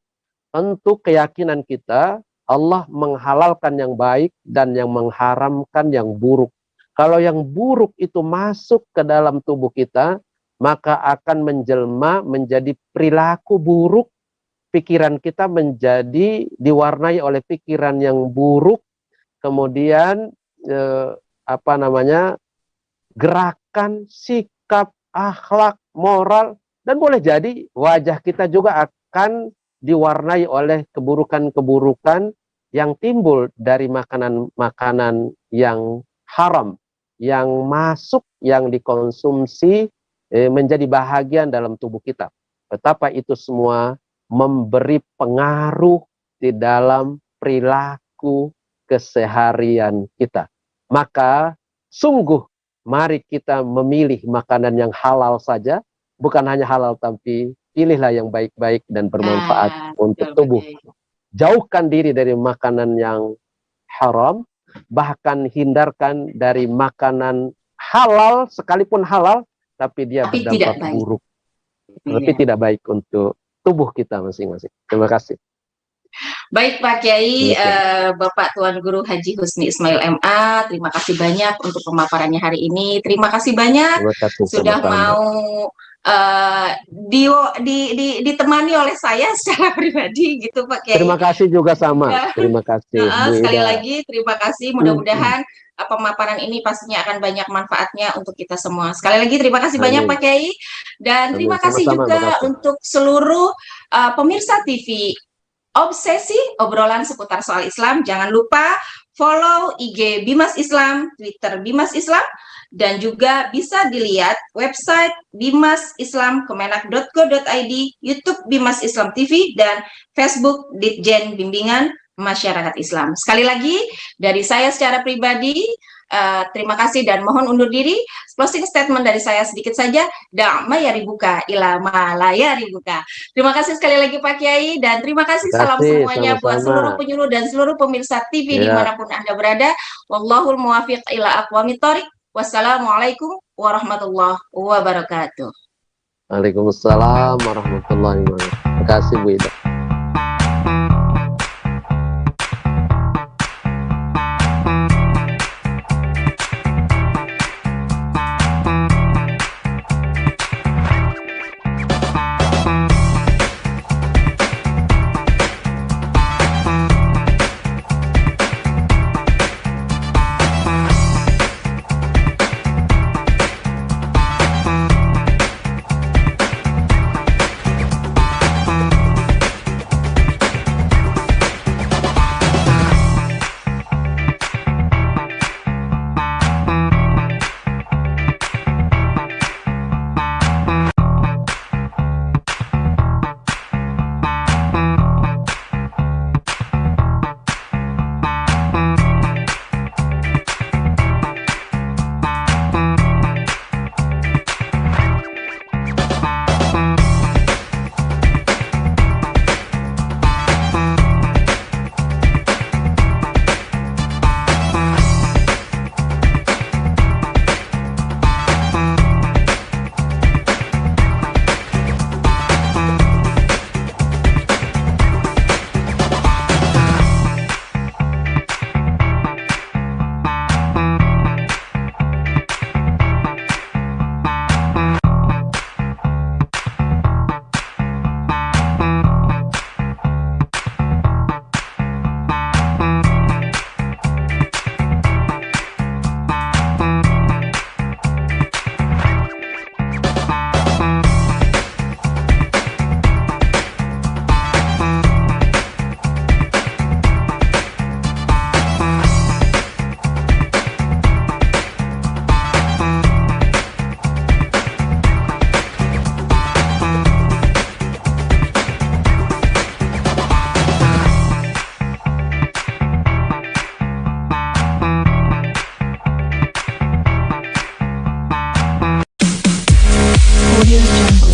Untuk keyakinan kita, Allah menghalalkan yang baik dan yang mengharamkan yang buruk. Kalau yang buruk itu masuk ke dalam tubuh kita, maka akan menjelma menjadi perilaku buruk. Pikiran kita menjadi diwarnai oleh pikiran yang buruk. Kemudian gerakan, sikap, akhlak, moral, dan boleh jadi wajah kita juga akan diwarnai oleh keburukan-keburukan yang timbul dari makanan-makanan yang haram, yang masuk, yang dikonsumsi menjadi bahagian dalam tubuh kita. Betapa itu semua memberi pengaruh di dalam perilaku keseharian kita. Maka sungguh mari kita memilih makanan yang halal saja, bukan hanya halal tapi pilihlah yang baik-baik dan bermanfaat untuk tubuh. Jauhkan diri dari makanan yang haram, bahkan hindarkan dari makanan halal, sekalipun halal, tapi dia berdampak buruk. Tapi tidak baik untuk tubuh kita masing-masing. Terima kasih. Baik Pak Kiai, Bapak Tuan Guru Haji Husni Ismail MA, terima kasih banyak untuk pemaparannya hari ini. Terima kasih banyak sudah mau ditemani oleh saya secara pribadi gitu Pak Kiai. Terima kasih juga sama. Terima kasih. Sekali lagi terima kasih. Mudah-mudahan pemaparan ini pastinya akan banyak manfaatnya untuk kita semua. Sekali lagi terima kasih banyak Pak Kiai, dan terima kasih juga untuk seluruh pemirsa TV Obsesi, obrolan seputar soal Islam. Jangan lupa follow IG Bimas Islam, Twitter Bimas Islam, dan juga bisa dilihat website bimasislamkemenak.go.id, YouTube Bimas Islam TV, dan Facebook Ditjen Bimbingan Masyarakat Islam. Sekali lagi, dari saya secara pribadi, terima kasih dan mohon undur diri. Closing statement dari saya sedikit saja. Da'ma yaribuka ila ma la yaribuka. Terima kasih sekali lagi Pak Kiai, dan terima kasih salam semuanya buat seluruh penyuluh dan seluruh pemirsa TV dimanapun Anda berada. Wallahul muwafiq ila aqwamit thoriq. Wassalamualaikum warahmatullahi wabarakatuh. Waalaikumsalam warahmatullahi wabarakatuh. Terima kasih Bu Ida. Audio Jungle.